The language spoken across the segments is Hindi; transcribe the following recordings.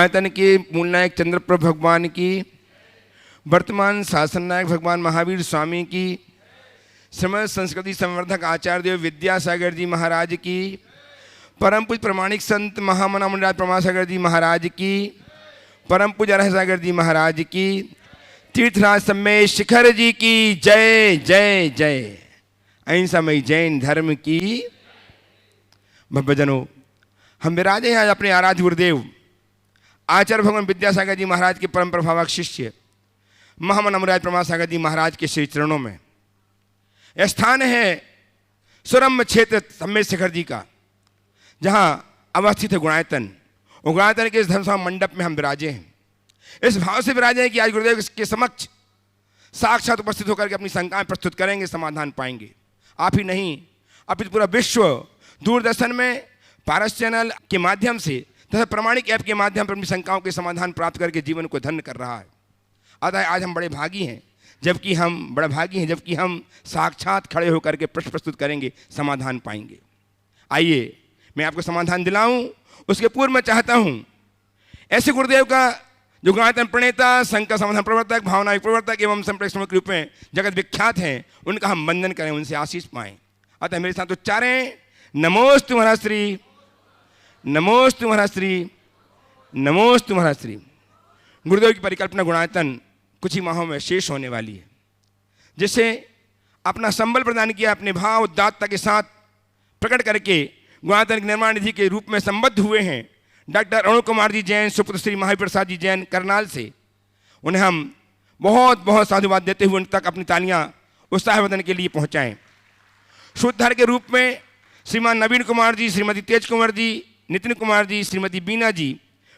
गुणायतन के मूल नायक चंद्रप्रभ भगवान की, वर्तमान शासन नायक भगवान महावीर स्वामी की, श्रीमद संस्कृति संवर्धक आचार्य देव विद्यासागर जी महाराज की, परम पूज्य प्रमाणिक संत महामना मुनिराज प्रमासागर जी महाराज की, परम पूज्य रहसागर जी महाराज की, तीर्थराज सम्मेद शिखर जी की जय जय जय। अहिंसामयी जैन धर्म की। भक्तजनों, हम विराजे हैं आज अपने आराध्य गुरुदेव आचार्य भगवान विद्यासागर जी महाराज के परम प्रभावक शिष्य महामना मुनिराज प्रमासागर जी महाराज के श्री चरणों में। यह स्थान है सुरम्य क्षेत्र सम्मेद शिखर जी का, जहाँ अवस्थित है गुणायतन। और गुणायतन के इस धर्मसभा मंडप में हम विराजे हैं। इस भाव से विराजे हैं कि आज गुरुदेव के समक्ष साक्षात उपस्थित होकर के अपनी शंकाएं प्रस्तुत करेंगे, समाधान पाएंगे। आप ही नहीं, अपितु पूरा विश्व दूरदर्शन में पारस चैनल के माध्यम से तथा प्रमाणिक ऐप के माध्यम पर अपनी शंकाओं के समाधान प्राप्त करके जीवन को धन्य कर रहा है। अतः आज हम बड़े भागी हैं, जबकि हम साक्षात खड़े होकर के प्रश्न प्रस्तुत करेंगे, समाधान पाएंगे। आइए मैं आपको समाधान दिलाऊं, उसके पूर्व मैं चाहता हूं ऐसे गुरुदेव का जो गुणायतन प्रणेता, संघ का समाधान प्रवर्तक, भावना प्रवर्तक एवं संप्रेषण के रूप में जगत विख्यात हैं, उनका हम वंदन करें, उनसे आशीष पाएं। अतः मेरे साथ उच्चारें, नमोस्तु महाराज श्री, नमोस्तु महाराज श्री, नमोस्तु महाराज श्री। गुरुदेव की परिकल्पना गुणायतन कुछ ही माहों में शेष होने वाली है, जिससे अपना संबल प्रदान किया, अपने भाव उदात्तता के साथ प्रकट करके गुणायतन के निर्माण निधि के रूप में संबद्ध हुए हैं डॉक्टर अरुण कुमार जी जैन, सुपुत्र श्री महावीर प्रसाद जी जैन करनाल से। उन्हें हम बहुत बहुत साधुवाद देते हुए उन तक अपनी तालियां उत्साहवर्धन के लिए पहुंचाएं। शुद्धर के रूप में श्रीमान नवीन कुमार जी, श्रीमती तेज कुमार जी, नितिन कुमार जी, श्रीमती बीना जी,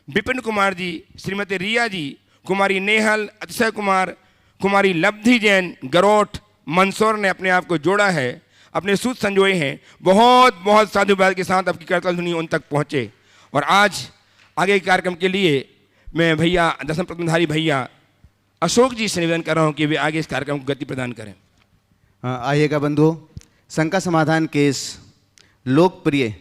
विपिन कुमार जी, श्रीमती रिया जी, कुमारी नेहल, अतिशय कुमार, कुमारी लब्धि जैन, गरोठ, मंदसौर ने अपने आप को जोड़ा है, अपने सूत संजोए हैं। बहुत बहुत साधुवाद के साथ आपकी करतल ध्वनि उन तक पहुँचे। और आज आगे के कार्यक्रम के लिए मैं भैया दसम प्रतिधारी भैया अशोक जी से निवेदन कर रहा हूँ कि वे आगे इस कार्यक्रम को गति प्रदान करें। आइएगा बंधुओं, शंका समाधान के इस लोकप्रिय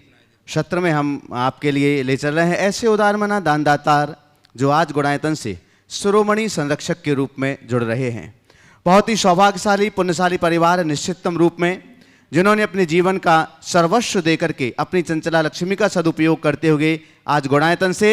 सत्र में हम आपके लिए ले चल रहे हैं ऐसे उदारमना दानदातार जो आज गुणायतन से शिरोमणि संरक्षक के रूप में जुड़ रहे हैं। बहुत ही सौभाग्यशाली पुण्यशाली परिवार निश्चितम रूप में, जिन्होंने अपने जीवन का सर्वस्व देकर के अपनी चंचला लक्ष्मी का सदुपयोग करते हुए आज गुणायतन से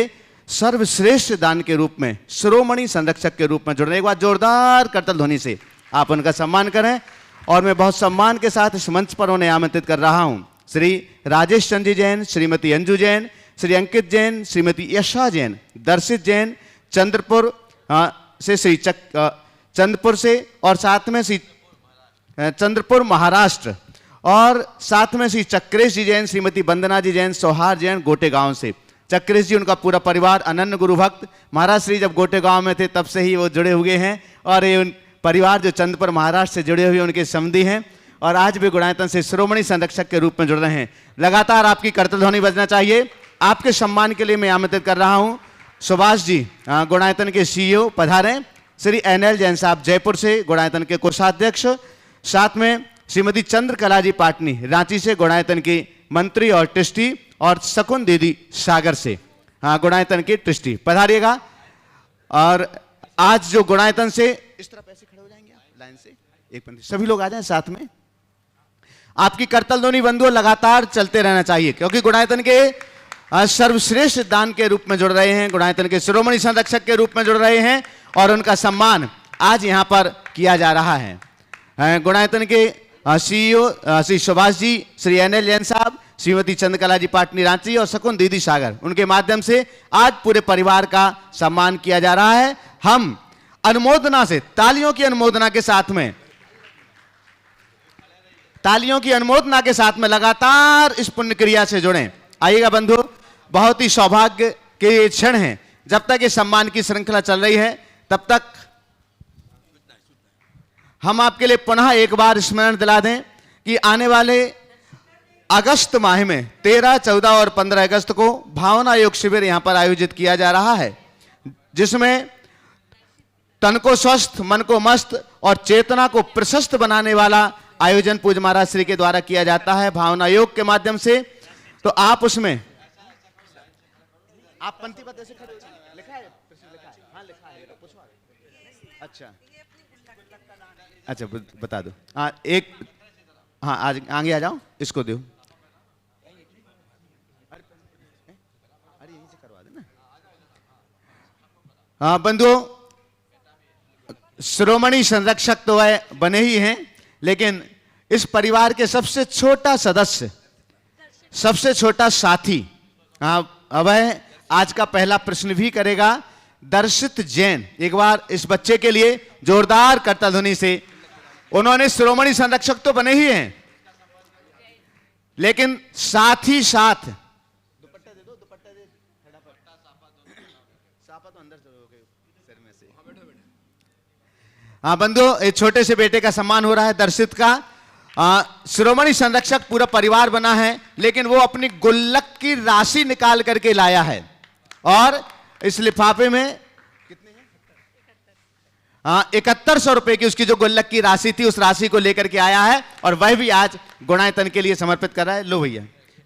सर्वश्रेष्ठ दान के रूप में शिरोमणि संरक्षक के रूप में जुड़ने। एक बार जोरदार करतल ध्वनि से आप उनका सम्मान करें। और मैं बहुत सम्मान के साथ इस मंच पर उन्हें आमंत्रित कर रहा हूं श्री राजेश चंद्र जैन, श्रीमती अंजू जैन, श्री अंकित जैन, श्रीमती यशा जैन, दर्शित जैन, चंद्रपुर से श्री चंद्रपुर से, और साथ में श्री चंद्रपुर महाराष्ट्र, और साथ में श्री चक्रेश जी जैन, श्रीमती वंदना जी जैन, सोहार जैन, गोटे गांव से। चक्रेश जी उनका पूरा परिवार अनन्य गुरु भक्त, महाराज श्री जब गोटे गांव में थे तब से ही वो जुड़े हुए हैं, और ये उन परिवार जो चंद्रपुर महाराष्ट्र से जुड़े हुए उनके समधी हैं, और आज भी गुणायतन से शिरोमणि संरक्षक के रूप में जुड़ रहे हैं। लगातार आपकी करतल ध्वनि बजना चाहिए। आपके सम्मान के लिए मैं आमंत्रित कर रहा हूँ सुभाष जी, गुणायतन के CEO पधारें। श्री NL जैन साहब जयपुर से, गुणायतन के कोषाध्यक्ष, साथ में श्रीमती चंद्रकला जी पाटनी रांची से, गुणायतन की मंत्री और ट्रस्टी, और शकुन दीदी सागर से, गुणायतन की ट्रस्टी, पधारिएगा। और आज जो गुणायतन से इस तरह पैसे खड़े हो जाएंगे आप लाइन से, एक पंक्ति सभी लोग आ जाएं साथ में। आपकी करतल ध्वनि बंधुओं लगातार चलते रहना चाहिए, क्योंकि गुणायतन के सर्वश्रेष्ठ दान के रूप में जुड़ रहे हैं, गुणायतन के शिरोमणि संरक्षक के रूप में जुड़ रहे हैं, और उनका सम्मान आज यहाँ पर किया जा रहा है। गुणायतन के CEO श्री सुभाष जी, श्री NL जैन साहब, श्रीमती चंद्रकला जी पाटनी रांची, और शकुन दीदी सागर, उनके माध्यम से आज पूरे परिवार का सम्मान किया जा रहा है। हम अनुमोदना से, तालियों की अनुमोदना के साथ में, तालियों की अनुमोदना के साथ में लगातार इस पुण्य क्रिया से जुड़ें। आइएगा बंधु, बहुत ही सौभाग्य के क्षण हैं। जब तक ये सम्मान की श्रृंखला चल रही है तब तक हम आपके लिए पुनः एक बार स्मरण दिला दें कि आने वाले अगस्त माह में 13, 14 और 15 अगस्त को भावना योग शिविर यहां पर आयोजित किया जा रहा है, जिसमें तन को स्वस्थ, मन को मस्त और चेतना को प्रशस्त बनाने वाला आयोजन पूज्य महाराज श्री के द्वारा किया जाता है भावना योग के माध्यम से। तो आप उसमें आप पंक्तिबद्ध ऐसे खड़े हो जाइए। लिखा है प्रश्न, लिखा है, हाँ लिखा है, पूछवा। अच्छा अच्छा, बता दो। हाँ एक, हाँ आज आगे आ जाओ, इसको दो। अरे यहीं से करवा देना। हाँ बंधुओं, शिरोमणि संरक्षक तो वह बने ही हैं, लेकिन इस परिवार के सबसे छोटा सदस्य, सबसे छोटा साथी, वह आज का पहला प्रश्न भी करेगा। दर्शित जैन, एक बार इस बच्चे के लिए जोरदार करताल ध्वनि से। उन्होंने शिरोमणि संरक्षक तो बने ही हैं, लेकिन साथ ही साथ दुपट्टा दे दो, दुपट्टा दे, सापा तो अंदर चलोगे सिर में से। हाँ बंधुओं, एक छोटे से बेटे का सम्मान हो रहा है, दर्शित का। शिरोमणि संरक्षक पूरा परिवार बना है, लेकिन वो अपनी गुल्लक की राशि निकाल करके लाया है, और इस लिफाफे में कितने हैं? 7100 रुपए की उसकी जो गुल्लक की राशि थी, उस राशि को लेकर के आया है, और वह भी आज गुणायतन के लिए समर्पित कर रहा है। लो भैया,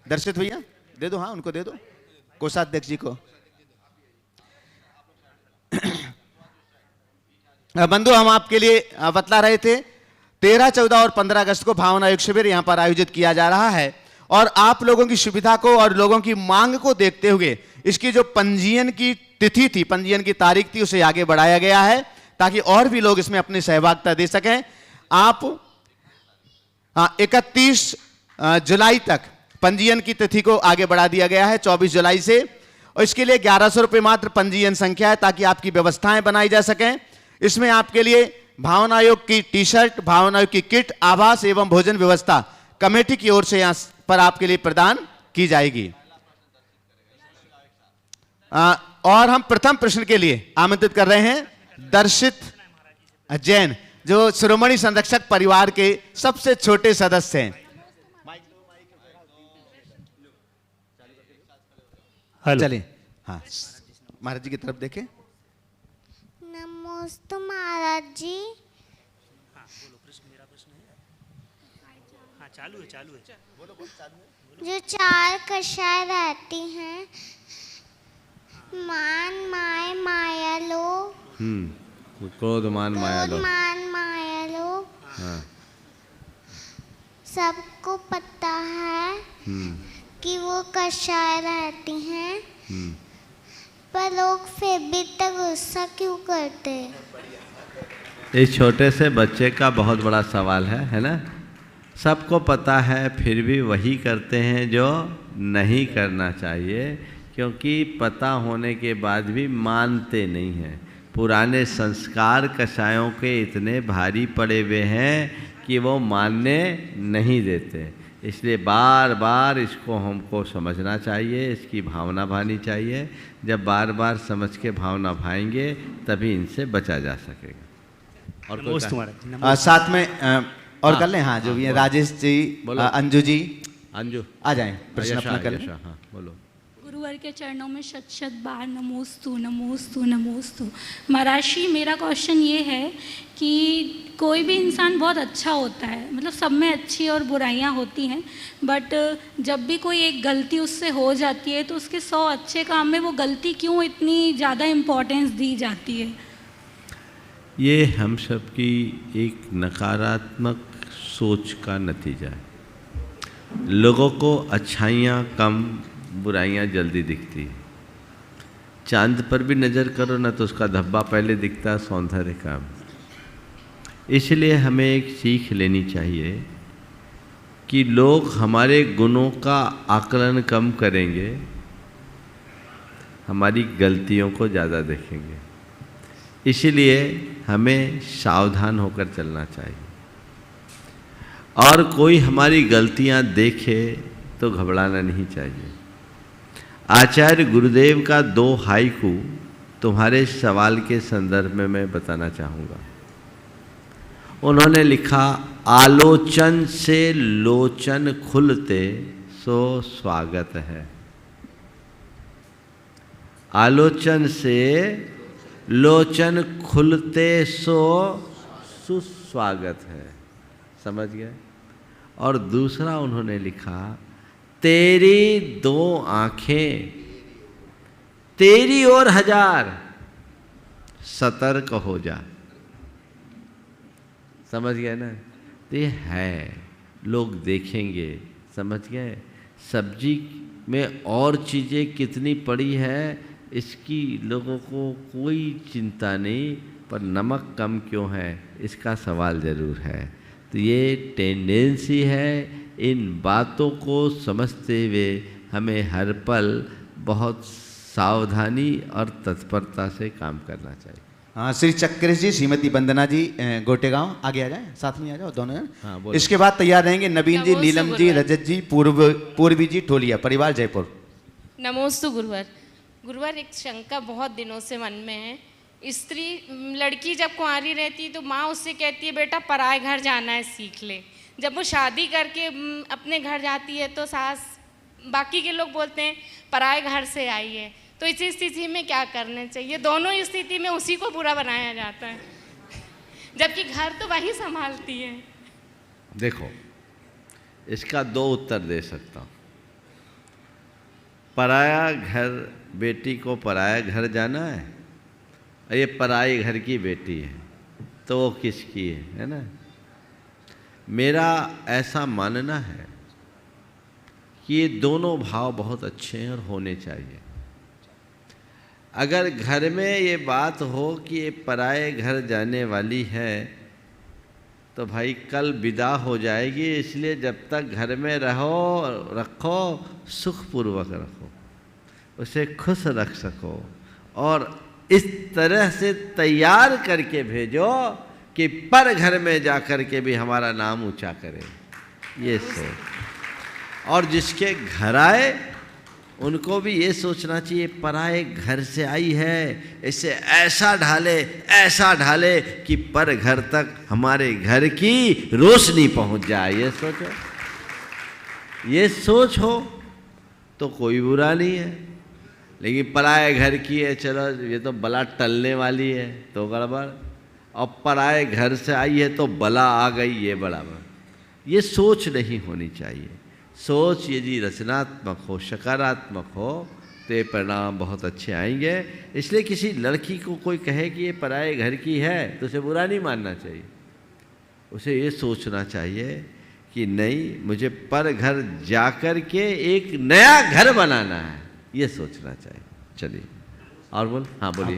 दर्शित भैया दे दो, हाँ उनको दे दो, कोषाध्यक्ष जी को। बंधु, हम आपके लिए बतला रहे थे 13, 14 और 15 अगस्त को भावना योग शिविर यहां पर आयोजित किया जा रहा है, और आप लोगों की सुविधा को और लोगों की मांग को देखते हुए इसकी जो पंजीयन की तिथि थी, पंजीयन की तारीख थी, उसे आगे बढ़ाया गया है, ताकि और भी लोग इसमें अपनी सहभागिता दे सकें। आप 31 जुलाई तक पंजीयन की तिथि को आगे बढ़ा दिया गया है, 24 जुलाई से, और इसके लिए 1100 रुपये मात्र पंजीयन संख्या है, ताकि आपकी व्यवस्थाएं बनाई जा सकें। इसमें आपके लिए भावना आयोग की टी शर्ट, भावना आयोग की किट, आवास एवं भोजन व्यवस्था कमेटी की ओर से यहां पर आपके लिए प्रदान की जाएगी। और हम प्रथम प्रश्न के लिए आमंत्रित कर रहे हैं दर्शित जैन, जो शिरोमणि संरक्षक परिवार के सबसे छोटे सदस्य हैं। चलिए, हाँ महाराज जी की तरफ देखें। नमोस्तु महाराज जी। चालू है। जो 4 कक्षाएं रहती हैं, मान माय माया लो, क्रोध मान माया लो, मान माया लो, हाँ, सबको पता है कि वो कक्षाएं रहती हैं, पर लोग फिर भी तक गुस्सा क्यों करते? इस छोटे से बच्चे का बहुत बड़ा सवाल है ना। सबको पता है, फिर भी वही करते हैं जो नहीं करना चाहिए, क्योंकि पता होने के बाद भी मानते नहीं हैं। पुराने संस्कार कषायों के इतने भारी पड़े हुए हैं कि वो मानने नहीं देते। इसलिए बार बार इसको हमको समझना चाहिए, इसकी भावना भानी चाहिए। जब बार बार समझ के भावना भाएंगे तभी इनसे बचा जा सकेगा। और कोई साथ में और कर लें, हाँ जो भी है, राजेश जी, अंजू जी, अंजू आ जाएं, प्रश्न अपना कर लें। हाँ बोलो। गुरुवर के चरणों में शत शत बार नमोस्तु नमोस्तु नमोस्तु। महाराज, मेरा क्वेश्चन ये है कि कोई भी इंसान बहुत अच्छा होता है, मतलब सब में अच्छी और बुराइयां होती हैं, बट जब भी कोई एक गलती उससे हो जाती है तो उसके 100 अच्छे काम में वो गलती क्यों इतनी ज़्यादा इम्पोर्टेंस दी जाती है? ये हम सब की एक नकारात्मक सोच का नतीजा है। लोगों को अच्छाइयाँ कम, बुराइयाँ जल्दी दिखती है। चांद पर भी नज़र करो ना तो उसका धब्बा पहले दिखता है, सौंदर्य का। इसलिए हमें एक सीख लेनी चाहिए कि लोग हमारे गुणों का आकलन कम करेंगे, हमारी गलतियों को ज़्यादा देखेंगे। इसलिए हमें सावधान होकर चलना चाहिए, और कोई हमारी गलतियां देखे तो घबराना नहीं चाहिए। आचार्य गुरुदेव का 2 हाइकू तुम्हारे सवाल के संदर्भ में मैं बताना चाहूँगा। उन्होंने लिखा, आलोचन से लोचन खुलते सो स्वागत है। आलोचन से लोचन खुलते सो सुस्वागत है। समझ गए? और दूसरा उन्होंने लिखा, तेरी 2 आँखें तेरी ओर 1000, सतर्क हो जा। समझ गए ना? तो ये है, लोग देखेंगे, समझ गए? सब्जी में और चीज़ें कितनी पड़ी है इसकी लोगों को कोई चिंता नहीं, पर नमक कम क्यों है इसका सवाल ज़रूर है। तो ये टेंडेंसी है, इन बातों को समझते हुए हमें हर पल बहुत सावधानी और तत्परता से काम करना चाहिए। हाँ, श्री चक्रेश जी, श्रीमती वंदना जी गोटेगांव, आगे आ जाएं, साथ में आ जाओ दोनों जन। हाँ, बोलो। इसके बाद तैयार रहेंगे नवीन जी, नीलम जी, रजत जी, पूर्वी जी, ठोलिया, परिवार जयपुर। नमोस्तु गुरुवर। गुरुवर, एक शंका बहुत दिनों से मन में है। स्त्री लड़की जब कुंवारी रहती है तो माँ उससे कहती है बेटा पराए घर जाना है, सीख ले। जब वो शादी करके अपने घर जाती है तो सास बाकी के लोग बोलते हैं पराए घर से आई है। तो इस स्थिति में क्या करना चाहिए? दोनों स्थिति में उसी को बुरा बनाया जाता है, जबकि घर तो वही संभालती है। देखो, इसका 2 उत्तर दे सकता हूँ। पराया घर, बेटी को पराया घर जाना है, और ये पराए घर की बेटी है, तो वो किसकी है ना? मेरा ऐसा मानना है कि ये दोनों भाव बहुत अच्छे हैं और होने चाहिए। अगर घर में ये बात हो कि ये पराए घर जाने वाली है तो भाई कल विदा हो जाएगी, इसलिए जब तक घर में रखो सुखपूर्वक रखो, उसे खुश रख सको, और इस तरह से तैयार करके भेजो कि पर घर में जा कर के भी हमारा नाम ऊंचा करे, ये सोच। और जिसके घर आए उनको भी ये सोचना चाहिए पराए घर से आई है, इसे ऐसा ढाले कि पर घर तक हमारे घर की रोशनी पहुंच जाए। ये सोचो, ये सोच हो तो कोई बुरा नहीं है। लेकिन पराए घर की है, चलो ये तो बला टलने वाली है, तो गड़बड़। और पराए घर से आई है तो बला आ गई, ये बराबर। ये सोच नहीं होनी चाहिए। सोच यदि रचनात्मक हो, सकारात्मक हो, तो ये परिणाम बहुत अच्छे आएंगे। इसलिए किसी लड़की को कोई कहे कि ये पराए घर की है तो उसे बुरा नहीं मानना चाहिए। उसे ये सोचना चाहिए कि नहीं, मुझे पर घर जाकर के एक नया घर बनाना है, ये सोचना चाहिए। चलिए और बोल। हाँ बोलिए।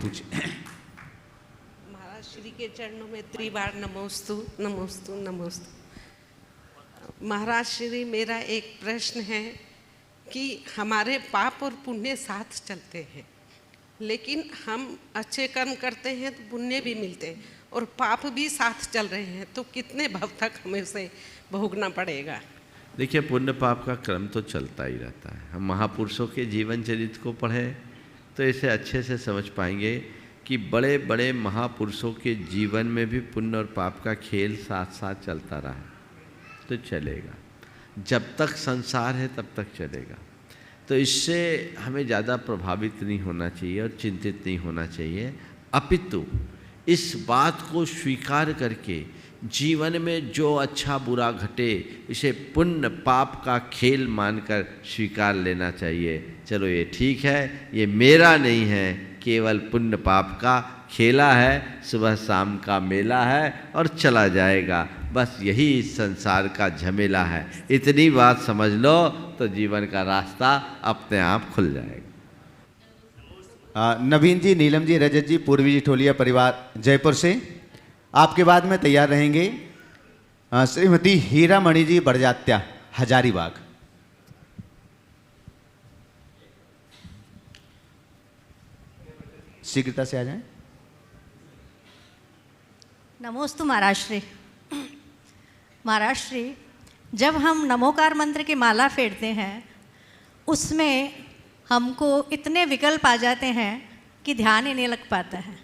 महाराज श्री के चरणों में त्रिबार नमोस्तु नमोस्तु नमोस्तु। महाराज श्री, मेरा एक प्रश्न है कि हमारे पाप और पुण्य साथ चलते हैं, लेकिन हम अच्छे कर्म करते हैं तो पुण्य भी मिलते हैं, और पाप भी साथ चल रहे हैं, तो कितने भव तक हमें उसे भोगना पड़ेगा? देखिए, पुण्य पाप का क्रम तो चलता ही रहता है। हम महापुरुषों के जीवन चरित्र को पढ़ें तो इसे अच्छे से समझ पाएंगे कि बड़े बड़े महापुरुषों के जीवन में भी पुण्य और पाप का खेल साथ साथ चलता रहा है, तो चलेगा। जब तक संसार है तब तक चलेगा। तो इससे हमें ज़्यादा प्रभावित नहीं होना चाहिए और चिंतित नहीं होना चाहिए, अपितु इस बात को स्वीकार करके जीवन में जो अच्छा बुरा घटे इसे पुण्य पाप का खेल मानकर स्वीकार लेना चाहिए। चलो ये ठीक है, ये मेरा नहीं है, केवल पुण्य पाप का खेला है, सुबह शाम का मेला है और चला जाएगा। बस यही इस संसार का झमेला है। इतनी बात समझ लो तो जीवन का रास्ता अपने आप खुल जाएगा। नवीन जी, नीलम जी, रजत जी, पूर्वी जी, ठोलिया, परिवार जयपुर से। आपके बाद में तैयार रहेंगे श्रीमती हीरा मणि जी, बड़जात्या, हजारीबाग। शीघ्रता से आ जाएं। नमोस्तु महाराज श्री। महाराज श्री, जब हम नमोकार मंत्र की माला फेरते हैं उसमें हमको इतने विकल्प आ जाते हैं कि ध्यान ही नहीं लग पाता है।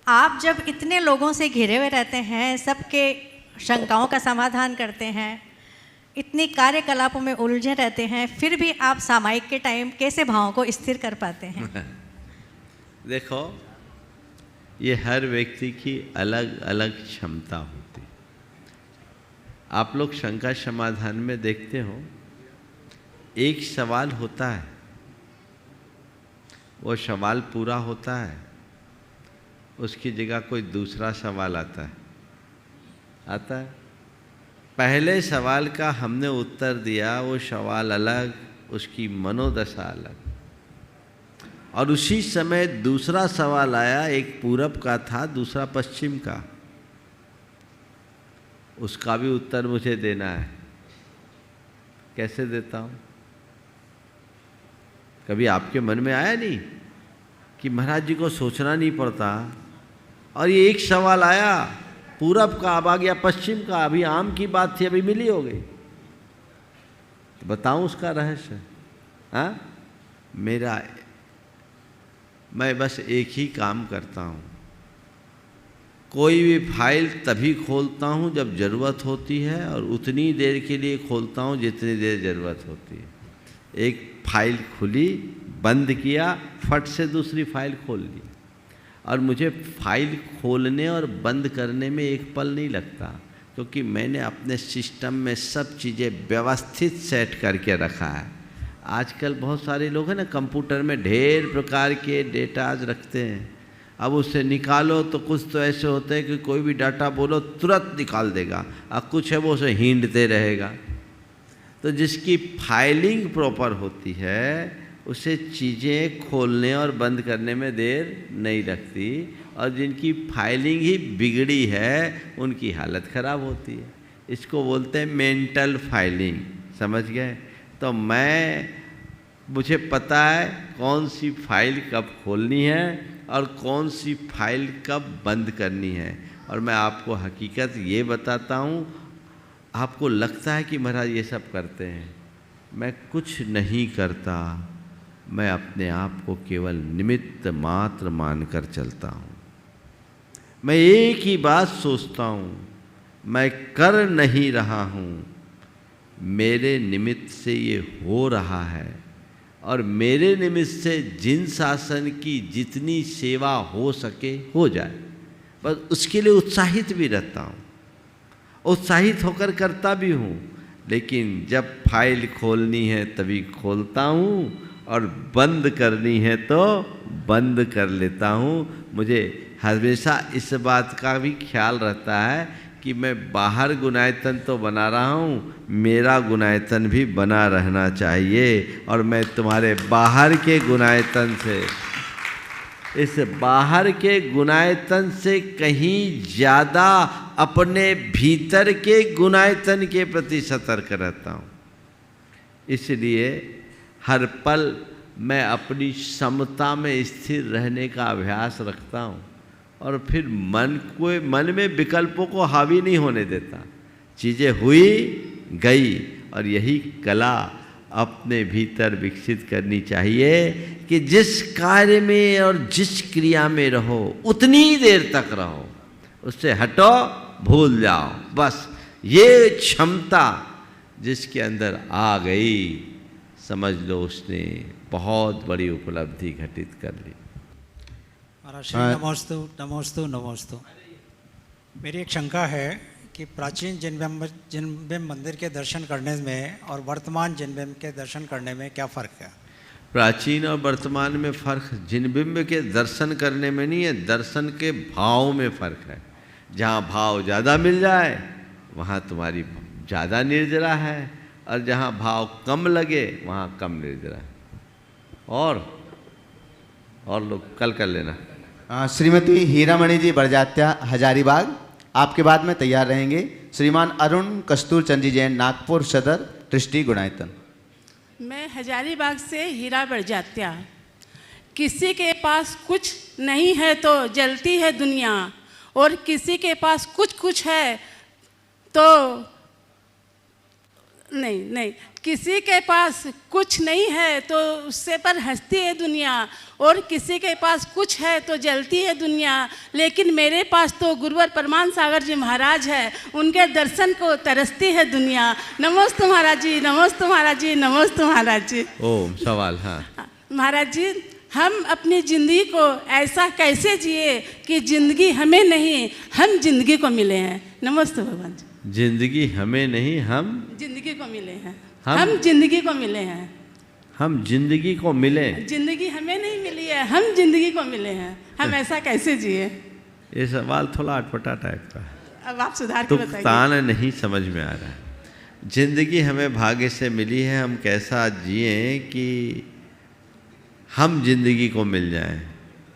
आप जब इतने लोगों से घिरे हुए रहते हैं, सबके शंकाओं का समाधान करते हैं, इतनी कार्यकलापों में उलझे रहते हैं, फिर भी आप सामायिक के टाइम कैसे भावों को स्थिर कर पाते हैं? देखो, ये हर व्यक्ति की अलग अलग क्षमता होती है। आप लोग शंका समाधान में देखते हो, एक सवाल होता है वो सवाल पूरा होता है, उसकी जगह कोई दूसरा सवाल आता है। पहले सवाल का हमने उत्तर दिया, वो सवाल अलग, उसकी मनोदशा अलग, और उसी समय दूसरा सवाल आया, एक पूरब का था, दूसरा पश्चिम का, उसका भी उत्तर मुझे देना है। कैसे देता हूँ? कभी आपके मन में आया नहीं कि महाराज जी को सोचना नहीं पड़ता, और ये एक सवाल आया पूरब का, अब आ गया पश्चिम का, अभी आम की बात थी, अभी मिली हो गई, तो बताऊं उसका रहस्य? हाँ, मैं बस एक ही काम करता हूँ, कोई भी फाइल तभी खोलता हूँ जब ज़रूरत होती है, और उतनी देर के लिए खोलता हूँ जितनी देर ज़रूरत होती है। एक फाइल खुली, बंद किया, फट से दूसरी फाइल खोल ली, और मुझे फाइल खोलने और बंद करने में एक पल नहीं लगता, क्योंकि मैंने अपने सिस्टम में सब चीज़ें व्यवस्थित सेट करके रखा है। आजकल बहुत सारे लोग हैं ना, कंप्यूटर में ढेर प्रकार के डेटाज रखते हैं, अब उससे निकालो तो कुछ तो ऐसे होते हैं कि कोई भी डाटा बोलो तुरंत निकाल देगा, और कुछ है वो उसे हींडते रहेगा। तो जिसकी फाइलिंग प्रॉपर होती है उसे चीज़ें खोलने और बंद करने में देर नहीं लगती, और जिनकी फाइलिंग ही बिगड़ी है उनकी हालत ख़राब होती है। इसको बोलते हैं मेंटल फाइलिंग, समझ गए? तो मुझे पता है कौन सी फाइल कब खोलनी है और कौन सी फाइल कब बंद करनी है, और मैं आपको हकीकत ये बताता हूँ। आपको लगता है कि महाराज ये सब करते हैं, मैं कुछ नहीं करता, मैं अपने आप को केवल निमित्त मात्र मानकर चलता हूँ। मैं एक ही बात सोचता हूँ, मैं कर नहीं रहा हूँ, मेरे निमित्त से ये हो रहा है, और मेरे निमित्त से जिन शासन की जितनी सेवा हो सके हो जाए, बस उसके लिए उत्साहित भी रहता हूँ, उत्साहित होकर करता भी हूँ। लेकिन जब फाइल खोलनी है तभी खोलता हूँ, और बंद करनी है तो बंद कर लेता हूँ। मुझे हमेशा इस बात का भी ख्याल रहता है कि मैं बाहर गुणायतन तो बना रहा हूँ, मेरा गुणायतन भी बना रहना चाहिए, और मैं तुम्हारे बाहर के गुणायतन से, इस बाहर के गुणायतन से कहीं ज़्यादा अपने भीतर के गुणायतन के प्रति सतर्क रहता हूँ। इसलिए हर पल मैं अपनी समता में स्थिर रहने का अभ्यास रखता हूँ, और फिर मन में विकल्पों को हावी नहीं होने देता। चीज़ें हुई गई, और यही कला अपने भीतर विकसित करनी चाहिए कि जिस कार्य में और जिस क्रिया में रहो उतनी देर तक रहो, उससे हटो, भूल जाओ। बस ये क्षमता जिसके अंदर आ गई, समझ लो उसने बहुत बड़ी उपलब्धि घटित कर ली। महाराज श्री नमोस्तु नमोस्तु नमोस्तु। मेरी एक शंका है कि प्राचीन जिनबिंब मंदिर के दर्शन करने में और वर्तमान जिनबिंब के दर्शन करने में क्या फ़र्क है? प्राचीन और वर्तमान में फ़र्क जिनबिंब के दर्शन करने में नहीं है, दर्शन के भाव में फ़र्क है। जहाँ भाव ज़्यादा मिल जाए वहाँ तुम्हारी ज़्यादा निर्जरा है, और जहाँ भाव कम लगे वहाँ कम निर्जरा है। और लोग कल कर लेना। श्रीमती हीरामणि जी बड़जात्या, हजारीबाग, आपके बाद में तैयार रहेंगे। श्रीमान अरुण कस्तूर चंदी जैन, नागपुर सदर, ट्रस्टी गुणायतन। मैं हजारीबाग से हीरा बड़जात्या। किसी के पास कुछ नहीं है तो जलती है दुनिया, और किसी के पास कुछ है तो नहीं, किसी के पास कुछ नहीं है तो उससे पर हंसती है दुनिया, और किसी के पास कुछ है तो जलती है दुनिया। लेकिन मेरे पास तो गुरुवर परमान सागर जी महाराज है, उनके दर्शन को तरसती है दुनिया। नमोस्तु महाराज जी, नमोस्तु महाराज जी, नमोस्तु महाराज जी। ओम सवाल। हाँ महाराज जी, हम अपनी ज़िंदगी को ऐसा कैसे जिए कि ज़िंदगी हमें नहीं, हम जिंदगी को मिले हैं। नमस्ते भगवान जी। जिंदगी हमें नहीं, हम जिंदगी को मिले हैं, हम जिंदगी को मिले हैं। हम जिंदगी को मिले। जिंदगी हमें नहीं मिली है, हम जिंदगी को मिले हैं, हम ऐसा कैसे जिए? ये सवाल थोड़ा अटपटा टाइप का है, अब आप सुधार के बताइए। तान नहीं समझ में आ रहा है। जिंदगी हमें भाग्य से मिली है, हम कैसा जिए कि हम जिंदगी को मिल जाएं,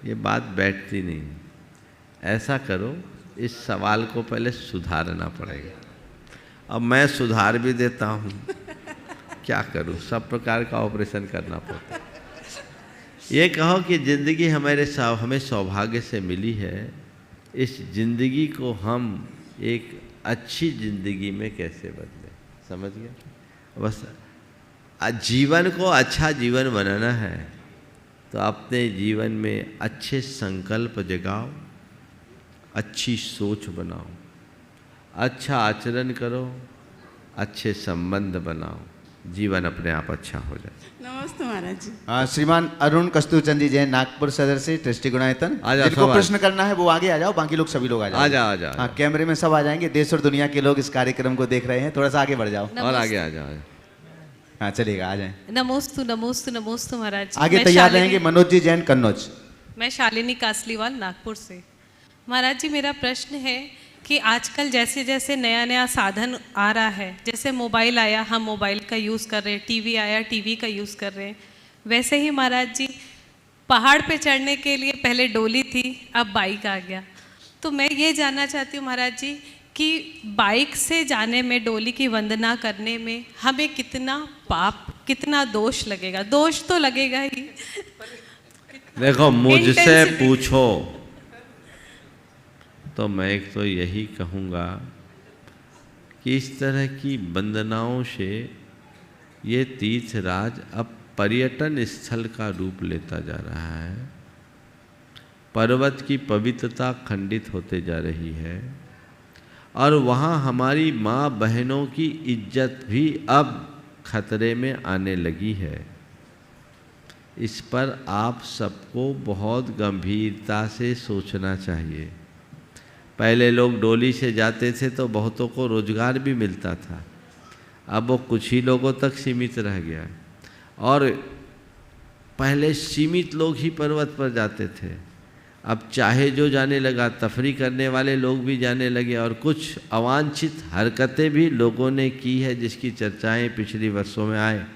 ये बात बैठती नहीं। ऐसा करो, इस सवाल को पहले सुधारना पड़ेगा। अब मैं सुधार भी देता हूँ, क्या करूँ, सब प्रकार का ऑपरेशन करना पड़ता है। ये कहो कि ज़िंदगी हमें सौभाग्य से मिली है, इस ज़िंदगी को हम एक अच्छी ज़िंदगी में कैसे बदलें, समझ गया? बस जीवन को अच्छा जीवन बनाना है तो अपने जीवन में अच्छे संकल्प जगाओ, अच्छी सोच बनाओ, अच्छा आचरण करो, अच्छे संबंध बनाओ, जीवन अपने आप अच्छा हो जाए। नमस्ते महाराज जी। श्रीमान अरुण कस्तूरचंद जी जैन, नागपुर सदर से, ट्रस्टी गुणायतन। जिनको प्रश्न करना है वो आगे आ जाओ, बाकी लोग सभी लोग आ जाओ। आ जाओ। हाँ, कैमरे में सब आ जाएंगे, देश और दुनिया के लोग इस कार्यक्रम को देख रहे हैं, थोड़ा सा आगे बढ़ जाओ और आगे आ जाओ। हाँ चलिएगा, आ जाए। नमोस्तु नमोस्तु नमोस्तु महाराज जी। आगे तैयार रहेंगे मनोज जी जैन, कन्नौज। मैं शालिनी कासलीवाल, नागपुर से। महाराज जी, मेरा प्रश्न है कि आजकल जैसे जैसे नया नया साधन आ रहा है, जैसे मोबाइल आया, हम मोबाइल का यूज़ कर रहे हैं, टीवी आया, टीवी का यूज़ कर रहे हैं, वैसे ही महाराज जी पहाड़ पे चढ़ने के लिए पहले डोली थी, अब बाइक आ गया। तो मैं ये जानना चाहती हूँ महाराज जी कि बाइक से जाने में, डोली की वंदना करने में हमें कितना पाप, कितना दोष लगेगा? दोष तो लगेगा ही। देखो, मुझसे पूछो तो मैं एक तो यही कहूँगा कि इस तरह की वंदनाओं से ये तीर्थराज अब पर्यटन स्थल का रूप लेता जा रहा है। पर्वत की पवित्रता खंडित होते जा रही है और वहाँ हमारी माँ बहनों की इज्जत भी अब खतरे में आने लगी है। इस पर आप सबको बहुत गंभीरता से सोचना चाहिए। पहले लोग डोली से जाते थे तो बहुतों को रोजगार भी मिलता था, अब वो कुछ ही लोगों तक सीमित रह गया। और पहले सीमित लोग ही पर्वत पर जाते थे, अब चाहे जो जाने लगा, तफरी करने वाले लोग भी जाने लगे और कुछ अवांछित हरकतें भी लोगों ने की है जिसकी चर्चाएं पिछले वर्षों में आए।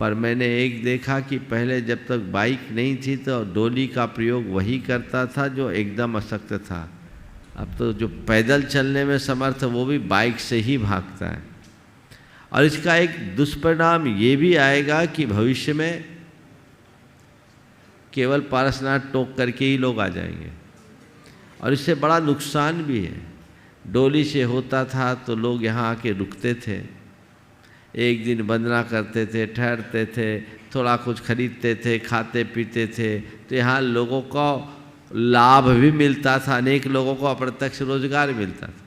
पर मैंने एक देखा कि पहले जब तक बाइक नहीं थी तो डोली का प्रयोग वही करता था जो एकदम अशक्त था। अब तो जो पैदल चलने में समर्थ वो भी बाइक से ही भागता है। और इसका एक दुष्परिणाम ये भी आएगा कि भविष्य में केवल पारसनाथ टोक करके ही लोग आ जाएंगे और इससे बड़ा नुकसान भी है। डोली से होता था तो लोग यहाँ आके रुकते थे, एक दिन वंदना करते थे, ठहरते थे, थोड़ा कुछ खरीदते थे, खाते पीते थे, तो यहाँ लोगों को लाभ भी मिलता था, अनेक लोगों को अप्रत्यक्ष रोजगार मिलता था।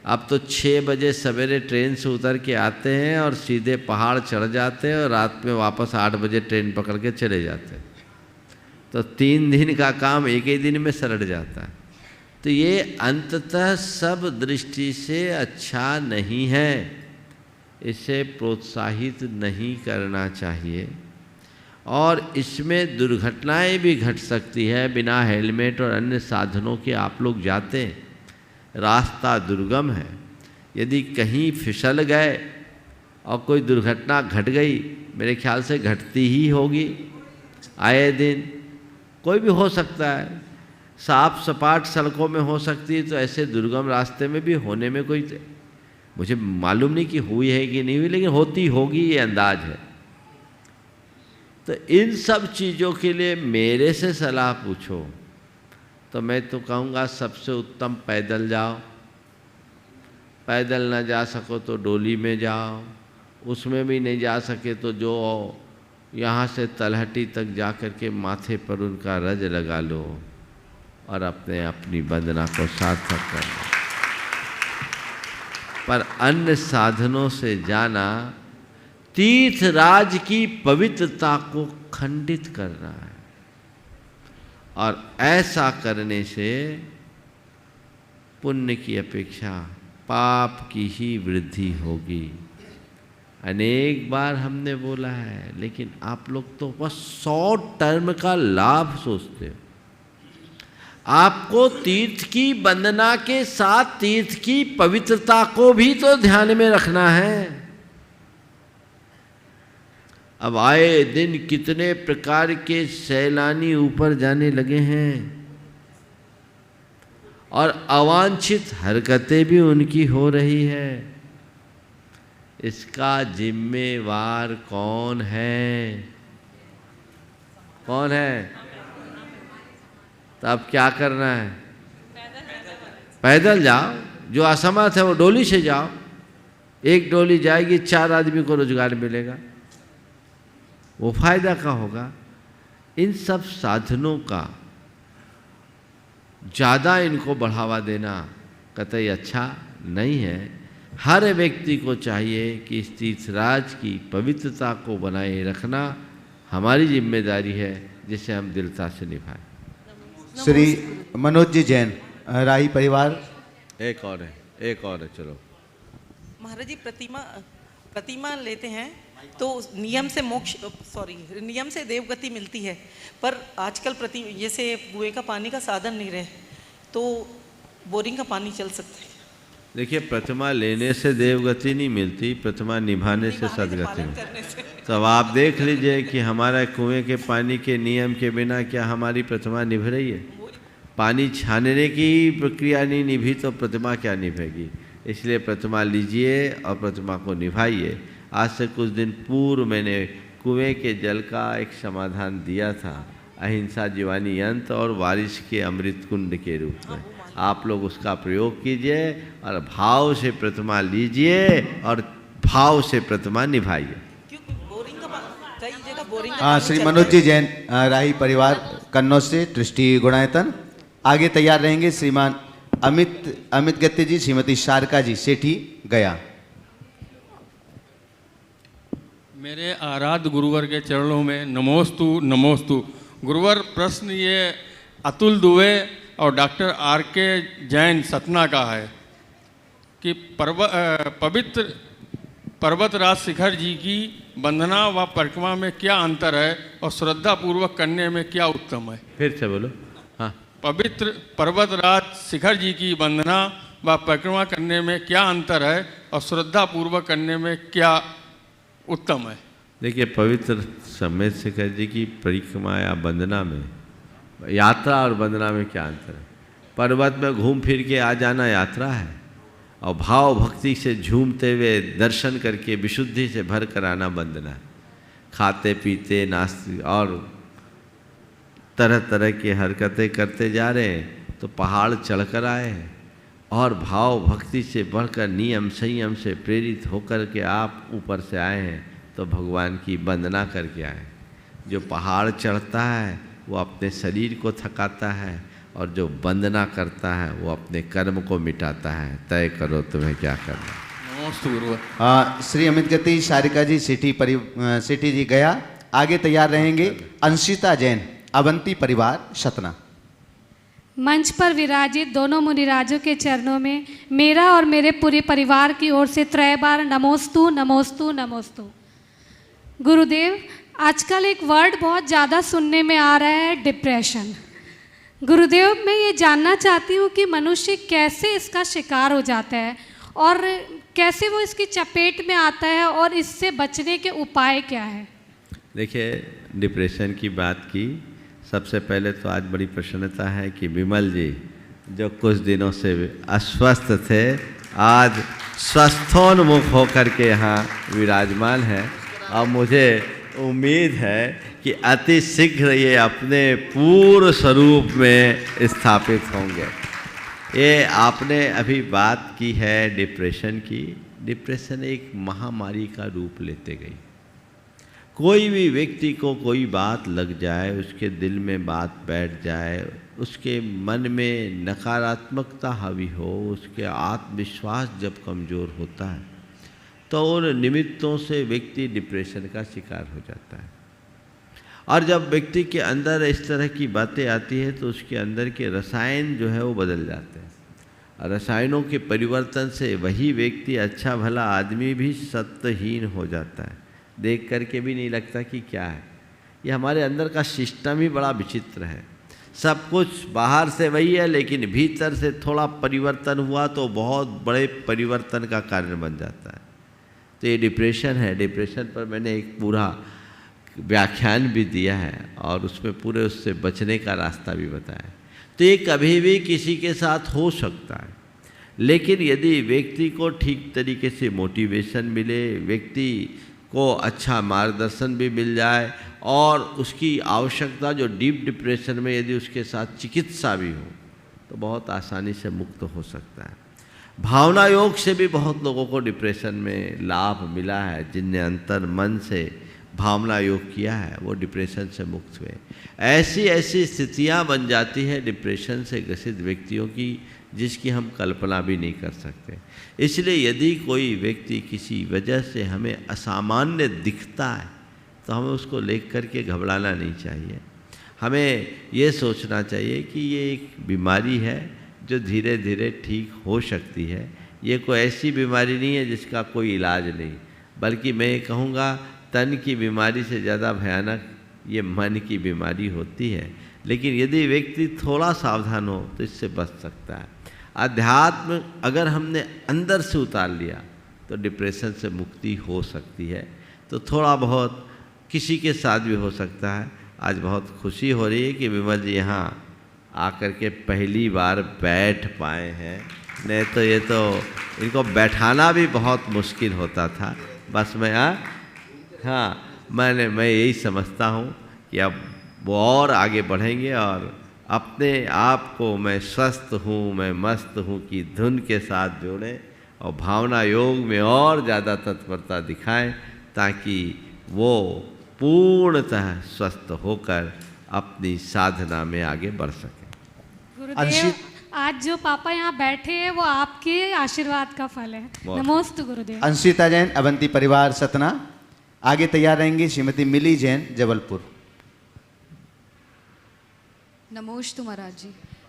अब तो 6 बजे सवेरे ट्रेन से उतर के आते हैं और सीधे पहाड़ चढ़ जाते हैं और रात में वापस 8 बजे ट्रेन पकड़ के चले जाते हैं। तो 3 दिन का काम एक ही दिन में सलट जाता है। तो ये अंततः सब दृष्टि से अच्छा नहीं है, इसे प्रोत्साहित नहीं करना चाहिए और इसमें दुर्घटनाएं भी घट सकती है। बिना हेलमेट और अन्य साधनों के आप लोग जाते हैं, रास्ता दुर्गम है, यदि कहीं फिसल गए और कोई दुर्घटना घट गई, मेरे ख्याल से घटती ही होगी, आए दिन कोई भी हो सकता है, साफ सपाट सड़कों में हो सकती है, तो ऐसे दुर्गम रास्ते में भी होने में कोई, मुझे मालूम नहीं कि हुई है कि नहीं हुई, लेकिन होती होगी ये अंदाज है। तो इन सब चीज़ों के लिए मेरे से सलाह पूछो तो मैं तो कहूँगा सबसे उत्तम पैदल जाओ, पैदल ना जा सको तो डोली में जाओ, उसमें भी नहीं जा सके तो जो यहाँ से तलहटी तक जा कर के माथे पर उनका रज लगा लो और अपनी वंदना को सार्थक कर लो। पर अन्य साधनों से जाना तीर्थराज की पवित्रता को खंडित कर रहा है और ऐसा करने से पुण्य की अपेक्षा पाप की ही वृद्धि होगी। अनेक बार हमने बोला है, लेकिन आप लोग तो बस शॉर्ट टर्म का लाभ सोचते हो। आपको तीर्थ की वंदना के साथ तीर्थ की पवित्रता को भी तो ध्यान में रखना है। अब आए दिन कितने प्रकार के सैलानी ऊपर जाने लगे हैं और अवांछित हरकतें भी उनकी हो रही है। इसका जिम्मेवार कौन है? कौन है? तो अब क्या करना है? पैदल जाओ। जो असमर्थ है वो डोली से जाओ। एक डोली जाएगी, 4 आदमी को रोजगार मिलेगा, वो फायदा का होगा। इन सब साधनों का ज़्यादा इनको बढ़ावा देना कतई अच्छा नहीं है। हर व्यक्ति को चाहिए कि इस तीर्थराज की पवित्रता को बनाए रखना हमारी जिम्मेदारी है, जिसे हम दिलता से निभाएं। श्री मनोज जी जैन, राही परिवार। एक और है, चलो। महाराज जी, प्रतिमा लेते हैं तो नियम से नियम से देवगति मिलती है, पर आजकल जैसे कुएं का पानी का साधन नहीं रहे तो बोरिंग का पानी चल सकता है। देखिए, प्रतिमा लेने से देवगति नहीं मिलती, प्रतिमा निभाने से सदगति मिलती। तो अब आप देख लीजिए कि हमारा कुएं के पानी के नियम के बिना क्या हमारी प्रतिमा निभ रही है? पानी छानने की प्रक्रिया नहीं निभी तो प्रतिमा क्या निभेगी? इसलिए प्रतिमा लीजिए और प्रतिमा को निभाइए। आज से कुछ दिन पूर्व मैंने कुएं के जल का एक समाधान दिया था, अहिंसा जीवानी यंत्र और बारिश के अमृत कुंड के रूप में। आप लोग उसका प्रयोग कीजिए और भाव से प्रतिमा लीजिए और भाव से प्रतिमा निभाइए। हाँ, श्री मनोज जी जैन, राही परिवार, कन्नौज से, दृष्टि गुणायतन। आगे तैयार रहेंगे श्रीमान अमित गत्ते जी, श्रीमती शारका जी, सेठी गया। मेरे आराध्य गुरुवर के चरणों में नमोस्तु नमोस्तु। गुरुवर, प्रश्न ये अतुल दुबे और डॉक्टर आर.के. जैन सतना का है कि पवित्र पर्वतराज शिखर जी की वंदना व परिक्रमा में क्या अंतर है और श्रद्धा पूर्वक करने में क्या उत्तम है? फिर से बोलो। हाँ। पवित्र पर्वतराज शिखर जी की वंदना व परिक्रमा करने में क्या अंतर है और श्रद्धा पूर्वक करने में क्या उत्तम है? देखिए, पवित्र समेत शिखर जी की परिक्रमा या वंदना में, यात्रा और वंदना में क्या अंतर है? पर्वत में घूम फिर के आ जाना यात्रा है और भाव भक्ति से झूमते हुए दर्शन करके विशुद्धि से भर कर आना वंदना है। खाते पीते नाचते और तरह तरह की हरकतें करते जा रहे हैं तो पहाड़ चढ़कर आए हैं और भाव भक्ति से बढ़कर नियम संयम से प्रेरित होकर के आप ऊपर से आए हैं तो भगवान की वंदना करके आए। जो पहाड़ चढ़ता है वो अपने शरीर को थकाता है और जो वंदना करता है वो अपने कर्म को मिटाता है। तय करो तुम्हें क्या करना। नमस्ते। श्री अमित गति, शारिका जी, सिटी जी गया। आगे तैयार रहेंगे अंशिता जैन, अवंती परिवार, सतना। मंच पर विराजित दोनों मुनिराजों के चरणों में मेरा और मेरे पूरे परिवार की ओर से 3 बार नमोस्तु नमोस्तु नमोस्तु। गुरुदेव, आजकल एक वर्ड बहुत ज़्यादा सुनने में आ रहा है, डिप्रेशन। गुरुदेव, मैं ये जानना चाहती हूँ कि मनुष्य कैसे इसका शिकार हो जाता है और कैसे वो इसकी चपेट में आता है और इससे बचने के उपाय क्या है? देखिए, डिप्रेशन की बात की, सबसे पहले तो आज बड़ी प्रसन्नता है कि विमल जी जो कुछ दिनों से अस्वस्थ थे आज स्वस्थोन्मुख होकर के यहाँ विराजमान है और मुझे उम्मीद है कि अति शीघ्र ये अपने पूर्ण स्वरूप में स्थापित होंगे। ये आपने अभी बात की है डिप्रेशन की। डिप्रेशन एक महामारी का रूप लेते गई। कोई भी व्यक्ति को कोई बात लग जाए, उसके दिल में बात बैठ जाए, उसके मन में नकारात्मकता हावी हो, उसके आत्मविश्वास जब कमज़ोर होता है तो उन निमित्तों से व्यक्ति डिप्रेशन का शिकार हो जाता है। और जब व्यक्ति के अंदर इस तरह की बातें आती है तो उसके अंदर के रसायन जो है वो बदल जाते हैं रसायनों के परिवर्तन से वही व्यक्ति अच्छा भला आदमी भी सत्वहीन हो जाता है, देख करके भी नहीं लगता कि क्या है। ये हमारे अंदर का सिस्टम ही बड़ा विचित्र है। सब कुछ बाहर से वही है, लेकिन भीतर से थोड़ा परिवर्तन हुआ तो बहुत बड़े परिवर्तन का कारण बन जाता है। तो ये डिप्रेशन है। डिप्रेशन पर मैंने एक पूरा व्याख्यान भी दिया है और उसमें पूरे उससे बचने का रास्ता भी बताया। तो ये कभी भी किसी के साथ हो सकता है, लेकिन यदि व्यक्ति को ठीक तरीके से मोटिवेशन मिले, व्यक्ति को अच्छा मार्गदर्शन भी मिल जाए और उसकी आवश्यकता जो डीप डिप्रेशन में यदि उसके साथ चिकित्सा भी हो तो बहुत आसानी से मुक्त हो सकता है। भावना योग से भी बहुत लोगों को डिप्रेशन में लाभ मिला है। जिनने अंतर मन से भावना योग किया है वो डिप्रेशन से मुक्त हुए। ऐसी ऐसी स्थितियां बन जाती है डिप्रेशन से ग्रसित व्यक्तियों की जिसकी हम कल्पना भी नहीं कर सकते। इसलिए यदि कोई व्यक्ति किसी वजह से हमें असामान्य दिखता है तो हमें उसको लेख कर के घबराना नहीं चाहिए। हमें ये सोचना चाहिए कि ये एक बीमारी है जो धीरे धीरे ठीक हो सकती है। ये कोई ऐसी बीमारी नहीं है जिसका कोई इलाज नहीं, बल्कि मैं ये कहूँगा तन की बीमारी से ज़्यादा भयानक ये मन की बीमारी होती है। लेकिन यदि व्यक्ति थोड़ा सावधान हो तो इससे बच सकता है। अध्यात्म अगर हमने अंदर से उतार लिया तो डिप्रेशन से मुक्ति हो सकती है। तो थोड़ा बहुत किसी के साथ भी हो सकता है। आज बहुत खुशी हो रही है कि विमल जी यहाँ आकर के पहली बार बैठ पाए हैं, नहीं तो ये तो इनको बैठाना भी बहुत मुश्किल होता था। बस मैं मैं यही समझता हूँ कि अब वो और आगे बढ़ेंगे और अपने आप को मैं स्वस्थ हूँ, मैं मस्त हूँ की धुन के साथ जोड़ें और भावना योग में और ज़्यादा तत्परता दिखाएं ताकि वो पूर्णतः स्वस्थ होकर अपनी साधना में आगे बढ़ सकें। गुरुदेव, आज जो पापा यहाँ बैठे हैं वो आपके आशीर्वाद का फल है। नमोस्तु गुरुदेव। अंशिता जैन, अवंती परिवार, सतना। आगे तैयार रहेंगी श्रीमती मिली जैन, जबलपुर। नमोस्तु महाराज जी।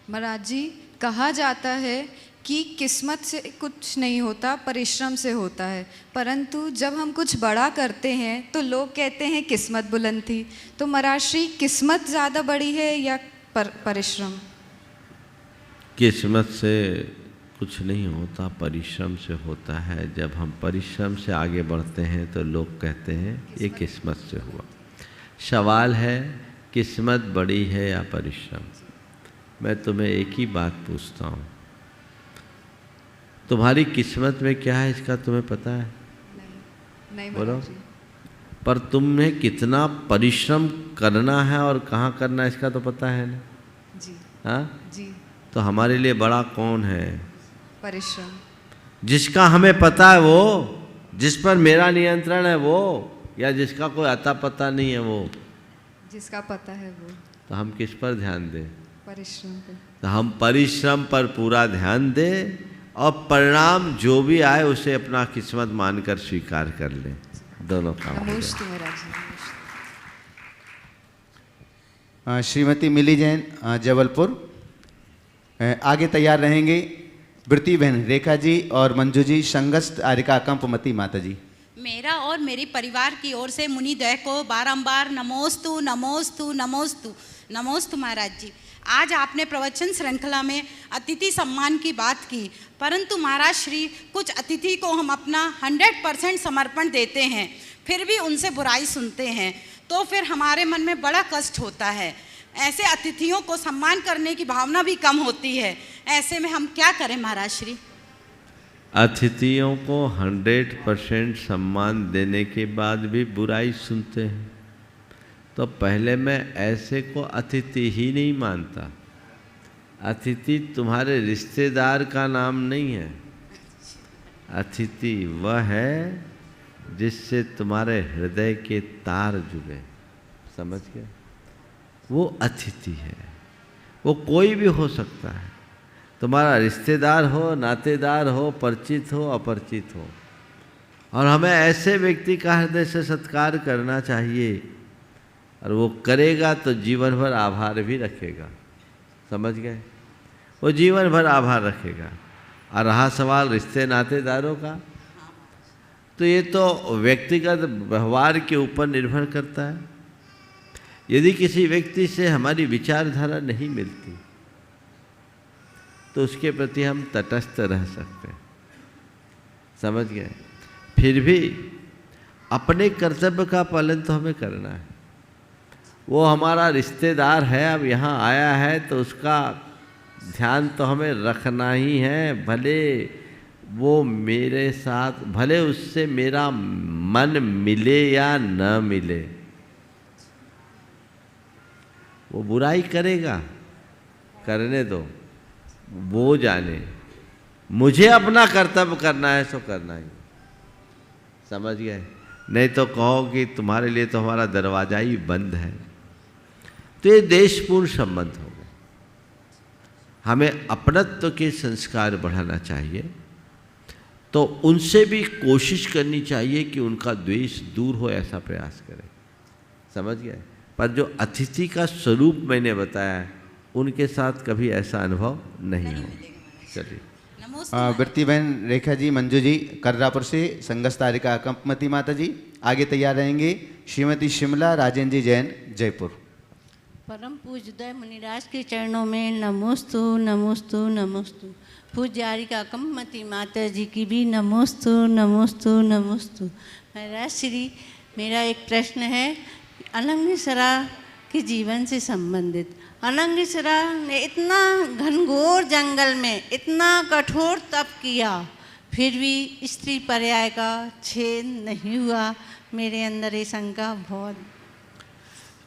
महाराज जी, कहा जाता है कि किस्मत से कुछ नहीं होता, परिश्रम से होता है, परंतु जब हम कुछ बड़ा करते हैं तो लोग कहते हैं किस्मत बुलंद थी। तो महाराज श्री, किस्मत ज़्यादा बड़ी है या परिश्रम? किस्मत से कुछ नहीं होता, परिश्रम से होता है। जब हम परिश्रम से आगे बढ़ते हैं तो लोग कहते हैं ये किस्मत से हुआ। सवाल है किस्मत बड़ी है या परिश्रम? मैं तुम्हें एक ही बात पूछता हूँ, तुम्हारी किस्मत में क्या है इसका तुम्हें पता है? नहीं बोलो। पर तुम्हें कितना परिश्रम करना है और कहाँ करना है इसका तो पता है ना? जी। हाँ जी। तो हमारे लिए बड़ा कौन है? परिश्रम। जिसका हमें पता है वो, जिस पर मेरा नियंत्रण है वो, या जिसका कोई अता पता नहीं है वो? जिसका पता है वो। तो हम किस पर ध्यान दें? परिश्रम पर। तो हम परिश्रम पर पूरा ध्यान दें और परिणाम जो भी आए उसे अपना किस्मत मानकर स्वीकार कर लें। दोनों काम हो जाए। श्रीमती मिली जैन, जबलपुर। आगे तैयार रहेंगे वृत्ति बहन, रेखा जी और मंजू जी, संगस्त आरिका कंपमती माता जी। मेरा और मेरे परिवार की ओर से मुनिदय को बारंबार नमोस्तु नमोस्तु नमोस्तु नमोस्तु। महाराज जी, आज आपने प्रवचन श्रृंखला में अतिथि सम्मान की बात की, परंतु महाराज श्री, कुछ अतिथि को हम अपना 100% समर्पण देते हैं, फिर भी उनसे बुराई सुनते हैं, तो फिर हमारे मन में बड़ा कष्ट होता है। ऐसे अतिथियों को सम्मान करने की भावना भी कम होती है। ऐसे में हम क्या करें महाराज श्री? अतिथियों को 100% सम्मान देने के बाद भी बुराई सुनते हैं तो पहले मैं ऐसे को अतिथि ही नहीं मानता। अतिथि तुम्हारे रिश्तेदार का नाम नहीं है। अतिथि वह है जिससे तुम्हारे हृदय के तार जुड़े, समझ गए? वो अतिथि है। वो कोई भी हो सकता है, तुम्हारा रिश्तेदार हो, नातेदार हो, परिचित हो, अपरिचित हो। और हमें ऐसे व्यक्ति का हृदय से सत्कार करना चाहिए, और वो करेगा तो जीवन भर आभार भी रखेगा। समझ गए? वो जीवन भर आभार रखेगा। और रहा सवाल रिश्ते नातेदारों का, तो ये तो व्यक्तिगत व्यवहार के ऊपर निर्भर करता है। यदि किसी व्यक्ति से हमारी विचारधारा नहीं मिलती तो उसके प्रति हम तटस्थ रह सकते हैं, समझ गए। फिर भी अपने कर्तव्य का पालन तो हमें करना है। वो हमारा रिश्तेदार है, अब यहाँ आया है तो उसका ध्यान तो हमें रखना ही है, भले वो मेरे साथ, भले उससे मेरा मन मिले या न मिले। वो बुराई करेगा, करने दो, वो जाने। मुझे अपना कर्तव्य करना है सो करना ही, समझ गए। नहीं तो कहो कि तुम्हारे लिए तो हमारा दरवाज़ा ही बंद है, तो ये देशपूर्ण संबंध हो गए। हमें अपनत्व के संस्कार बढ़ाना चाहिए, तो उनसे भी कोशिश करनी चाहिए कि उनका द्वेष दूर हो, ऐसा प्रयास करें, समझ गए। पर जो अतिथि का स्वरूप मैंने बताया, उनके साथ कभी ऐसा अनुभव नहीं हो। चलिए, वृत्ति बहन रेखा जी, मंजू जी कर्रापुर से, संगस तारिका कंपमती माता जी। आगे तैयार रहेंगे श्रीमती शिमला राजेंद्र जी जैन, जयपुर। परम पूज्यदय मुनिराज के चरणों में नमोस्तु नमोस्तु नमोस्तु। पूज्यारिका कंपमती माता जी की भी नमोस्तु नमोस्तु नमोस्तु। महाराज श्री, मेरा एक प्रश्न है अनंगसरा के जीवन से संबंधित। अनंगसरा ने इतना घनघोर जंगल में इतना कठोर तप किया, फिर भी स्त्री पर्याय का छेद नहीं हुआ। मेरे अंदर ये शंका बहुत।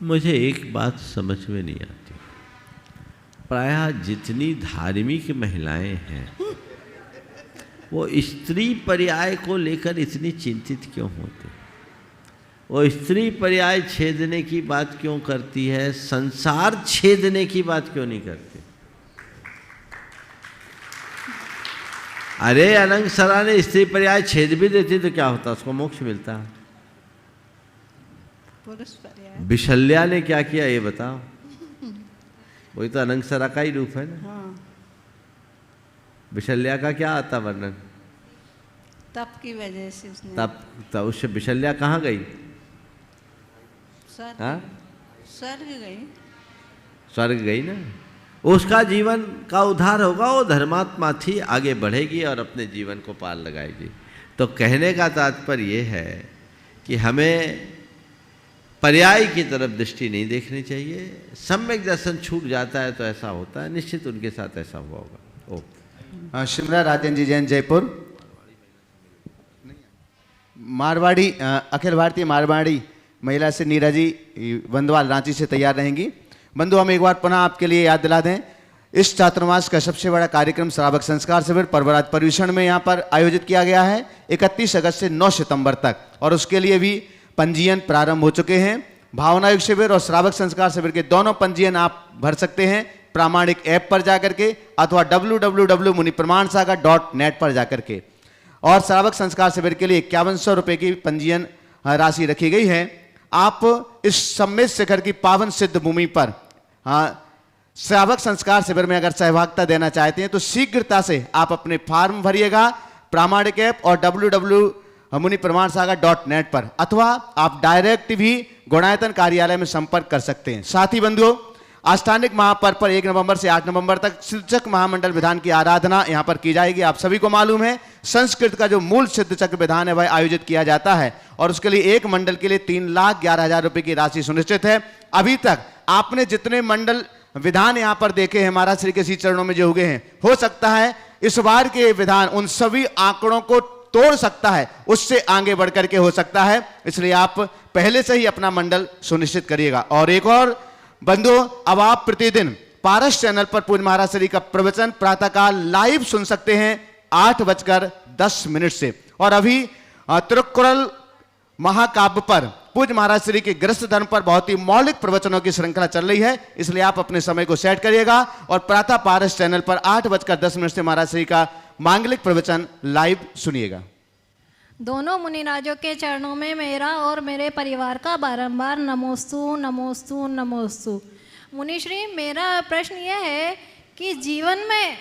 मुझे एक बात समझ में नहीं आती, प्रायः जितनी धार्मिक महिलाएं हैं वो स्त्री पर्याय को लेकर इतनी चिंतित क्यों होती? वो स्त्री पर्याय छेदने की बात क्यों करती है, संसार छेदने की बात क्यों नहीं करती? अरे अनंगसरा ने स्त्री पर्याय छेद भी देती तो क्या होता, उसको मोक्ष मिलता। विशल्या ने क्या किया ये बताओ? वही तो अनंगसरा का ही रूप है ना। हाँ। विशल्या का क्या आता वर्णन? तप की वजह से उसने तब उससे विशल्या कहाँ गई? स्वर्ग गई। स्वर्ग गई ना। उसका जीवन का उद्धार होगा, वो धर्मात्मा थी, आगे बढ़ेगी और अपने जीवन को पार लगाएगी। तो कहने का तात्पर्य ये है कि हमें पर्याय की तरफ दृष्टि नहीं देखनी चाहिए। सम्यक दर्शन छूट जाता है तो ऐसा होता है, निश्चित उनके साथ ऐसा हुआ होगा। शिमला राजेंद्र जी जैन, जयपुर। मारवाड़ी अखिल भारतीय मारवाड़ी महिला से नीरा जी बंदवाल, रांची से तैयार रहेंगी। बंधु, हम एक बार पुनः आपके लिए याद दिला दें, इस चातुर्मास का सबसे बड़ा कार्यक्रम श्रावक संस्कार शिविर पर्वराज पर्यूषण में यहाँ पर आयोजित किया गया है 31 अगस्त से 9 सितंबर तक, और उसके लिए भी पंजीयन प्रारंभ हो चुके हैं। भावना युग शिविर और श्रावक संस्कार शिविर के दोनों पंजीयन आप भर सकते हैं प्रामाणिक ऐप पर जाकर के अथवा www.munipramansagar.net पर जाकर के। और श्रावक संस्कार शिविर के लिए 5100 रुपये की पंजीयन राशि रखी गई है। आप इस सम्मेद शिखर की पावन सिद्ध भूमि पर श्रावक संस्कार शिविर में अगर सहभागिता देना चाहते हैं तो शीघ्रता से आप अपने फॉर्म भरिएगा प्रामाणिक ऐप और www.munipramansagar.net पर, अथवा आप डायरेक्ट भी गुणायतन कार्यालय में संपर्क कर सकते हैं। साथ ही बंधुओं, आस्थानिक महापर्व पर 1 नवंबर से 8 नवंबर तक सिद्धचक्र महामंडल विधान की आराधना यहाँ पर की जाएगी। आप सभी को मालूम है संस्कृत का जो मूल सिद्धचक्र विधान है वह आयोजित किया जाता है, और उसके लिए एक मंडल के लिए 3,11,000 रुपये की राशि सुनिश्चित है। अभी तक आपने जितने मंडल विधान यहाँ पर देखे हैं महाराज श्री के श्री चरणों में जो हुए हैं, हो सकता है इस बार के विधान उन सभी आंकड़ों को तोड़ सकता है, उससे आगे बढ़ करके हो सकता है। इसलिए आप पहले से ही अपना मंडल सुनिश्चित करिएगा। और एक और बंधुओं, अब आप प्रतिदिन पारस चैनल पर पूज्य महाराज श्री का प्रवचन प्रातःकाल लाइव सुन सकते हैं 8:10 से। और अभी तिरुक्कुरल महाकाव्य पर पूज्य महाराज श्री के गृहस्थ धर्म पर बहुत ही मौलिक प्रवचनों की श्रृंखला चल रही है, इसलिए आप अपने समय को सेट करिएगा और प्रातः पारस चैनल पर 8:10 से महाराज श्री का मांगलिक प्रवचन लाइव सुनिएगा। दोनों मुनिराजों के चरणों में मेरा और मेरे परिवार का बारंबार नमोस्तु नमोस्तु नमोस्तु। मुनिश्री, मेरा प्रश्न यह है कि जीवन में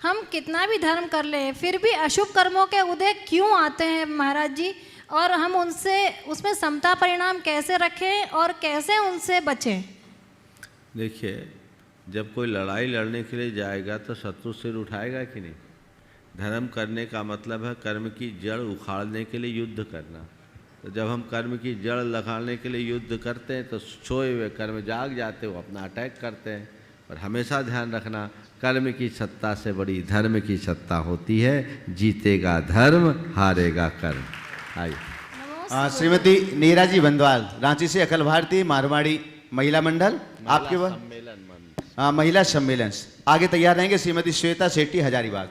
हम कितना भी धर्म कर लें फिर भी अशुभ कर्मों के उदय क्यों आते हैं महाराज जी, और हम उनसे उसमें समता परिणाम कैसे रखें और कैसे उनसे बचें? देखिए, जब कोई लड़ाई लड़ने के लिए जाएगा तो शत्रु सिर उठाएगा कि नहीं। धर्म करने का मतलब है कर्म की जड़ उखाड़ने के लिए युद्ध करना। तो जब हम कर्म की जड़ लगाने के लिए युद्ध करते हैं तो सोए हुए कर्म जाग जाते हो, अपना अटैक करते हैं। और हमेशा ध्यान रखना, कर्म की सत्ता से बड़ी धर्म की सत्ता होती है। जीतेगा धर्म, हारेगा कर्म। आइए। श्रीमती नीराजी बंदवाल, रांची से अखिल भारतीय मारवाड़ी महिला मंडल, आपके पास महिला सम्मेलन। आगे तैयार रहेंगे श्रीमती श्वेता सेठी हजारीबाग।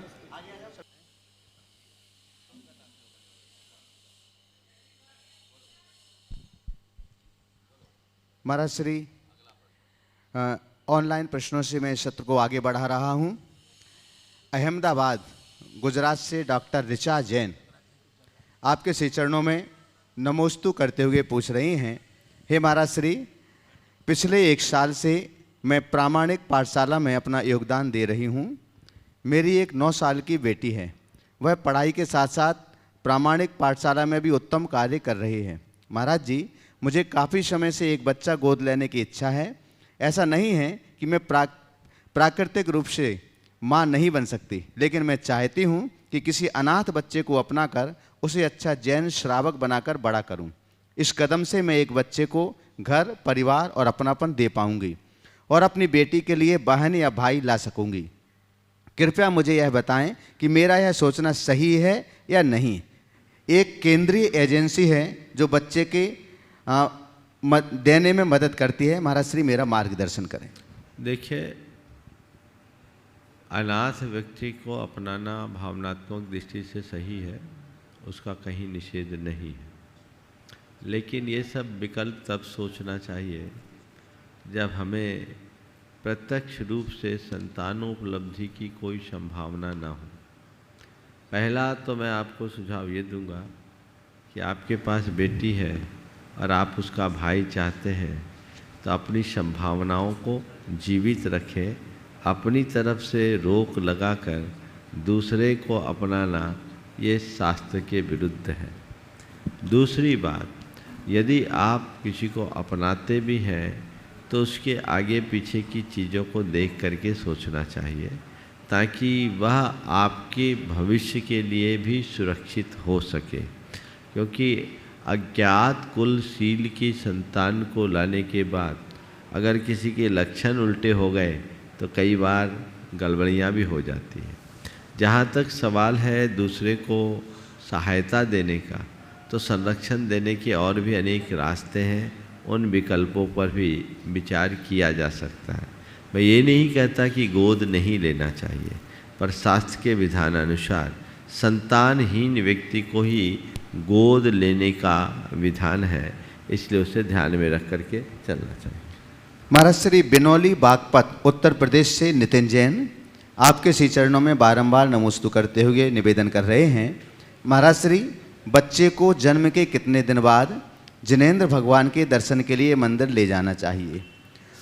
महाराज श्री, ऑनलाइन प्रश्नों से मैं सत्र को आगे बढ़ा रहा हूं। अहमदाबाद गुजरात से डॉक्टर ऋचा जैन आपके श्री चरणों में नमोस्तु करते हुए पूछ रही हैं, हे महाराज श्री, पिछले 1 साल से मैं प्रामाणिक पाठशाला में अपना योगदान दे रही हूँ। मेरी एक 9 साल की बेटी है, वह पढ़ाई के साथ साथ प्रामाणिक पाठशाला में भी उत्तम कार्य कर रही है। महाराज जी, मुझे काफ़ी समय से एक बच्चा गोद लेने की इच्छा है। ऐसा नहीं है कि मैं प्राकृतिक रूप से माँ नहीं बन सकती, लेकिन मैं चाहती हूँ कि किसी अनाथ बच्चे को अपनाकर उसे अच्छा जैन श्रावक बनाकर बड़ा करूँ। इस कदम से मैं एक बच्चे को घर, परिवार और अपनापन दे पाऊँगी और अपनी बेटी के लिए बहन या भाई ला सकूँगी। कृपया मुझे यह बताएं कि मेरा यह सोचना सही है या नहीं। एक केंद्रीय एजेंसी है जो बच्चे के देने में मदद करती है। महाराज श्री, मेरा मार्गदर्शन करें। देखिए, अनाथ व्यक्ति को अपनाना भावनात्मक दृष्टि से सही है, उसका कहीं निषेध नहीं है। लेकिन ये सब विकल्प तब सोचना चाहिए जब हमें प्रत्यक्ष रूप से संतानोपलब्धि की कोई संभावना ना हो। पहला तो मैं आपको सुझाव ये दूंगा कि आपके पास बेटी है और आप उसका भाई चाहते हैं, तो अपनी संभावनाओं को जीवित रखें। अपनी तरफ से रोक लगाकर दूसरे को अपनाना ये शास्त्र के विरुद्ध है। दूसरी बात, यदि आप किसी को अपनाते भी हैं तो उसके आगे पीछे की चीज़ों को देख करके सोचना चाहिए, ताकि वह आपके भविष्य के लिए भी सुरक्षित हो सके। क्योंकि अज्ञात कुलशील की संतान को लाने के बाद अगर किसी के लक्षण उल्टे हो गए तो कई बार गड़बड़ियाँ भी हो जाती हैं। जहाँ तक सवाल है दूसरे को सहायता देने का, तो संरक्षण देने के और भी अनेक रास्ते हैं, उन विकल्पों पर भी विचार किया जा सकता है। मैं ये नहीं कहता कि गोद नहीं लेना चाहिए, पर शास्त्र के विधान अनुसार संतानहीन व्यक्ति को ही गोद लेने का विधान है, इसलिए उसे ध्यान में रख करके चलना चाहिए। महाराज श्री, बिनौली बागपत उत्तर प्रदेश से नितिन जैन आपके श्री चरणों में बारंबार नमोस्तु करते हुए निवेदन कर रहे हैं, महाराज श्री, बच्चे को जन्म के कितने दिन बाद जिनेंद्र भगवान के दर्शन के लिए मंदिर ले जाना चाहिए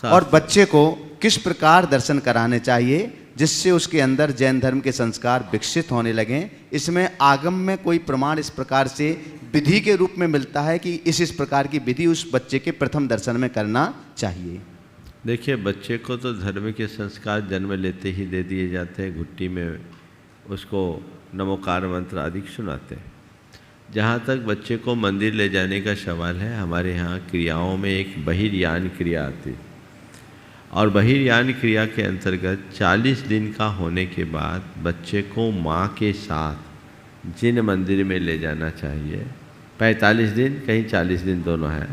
और बच्चे को किस प्रकार दर्शन कराने चाहिए जिससे उसके अंदर जैन धर्म के संस्कार विकसित होने लगें? इसमें आगम में कोई प्रमाण इस प्रकार से विधि के रूप में मिलता है कि इस प्रकार की विधि उस बच्चे के प्रथम दर्शन में करना चाहिए? देखिए, बच्चे को तो धर्म के संस्कार जन्म लेते ही दे दिए जाते हैं। घुट्टी में उसको नमोकार मंत्र आदि सुनाते हैं। जहाँ तक बच्चे को मंदिर ले जाने का सवाल है, हमारे यहाँ क्रियाओं में एक बहिर्यान क्रिया आती है और बहिर्यान क्रिया के अंतर्गत 40 दिन का होने के बाद बच्चे को माँ के साथ जिन मंदिर में ले जाना चाहिए, 45 दिन कहीं 40 दिन दोनों है,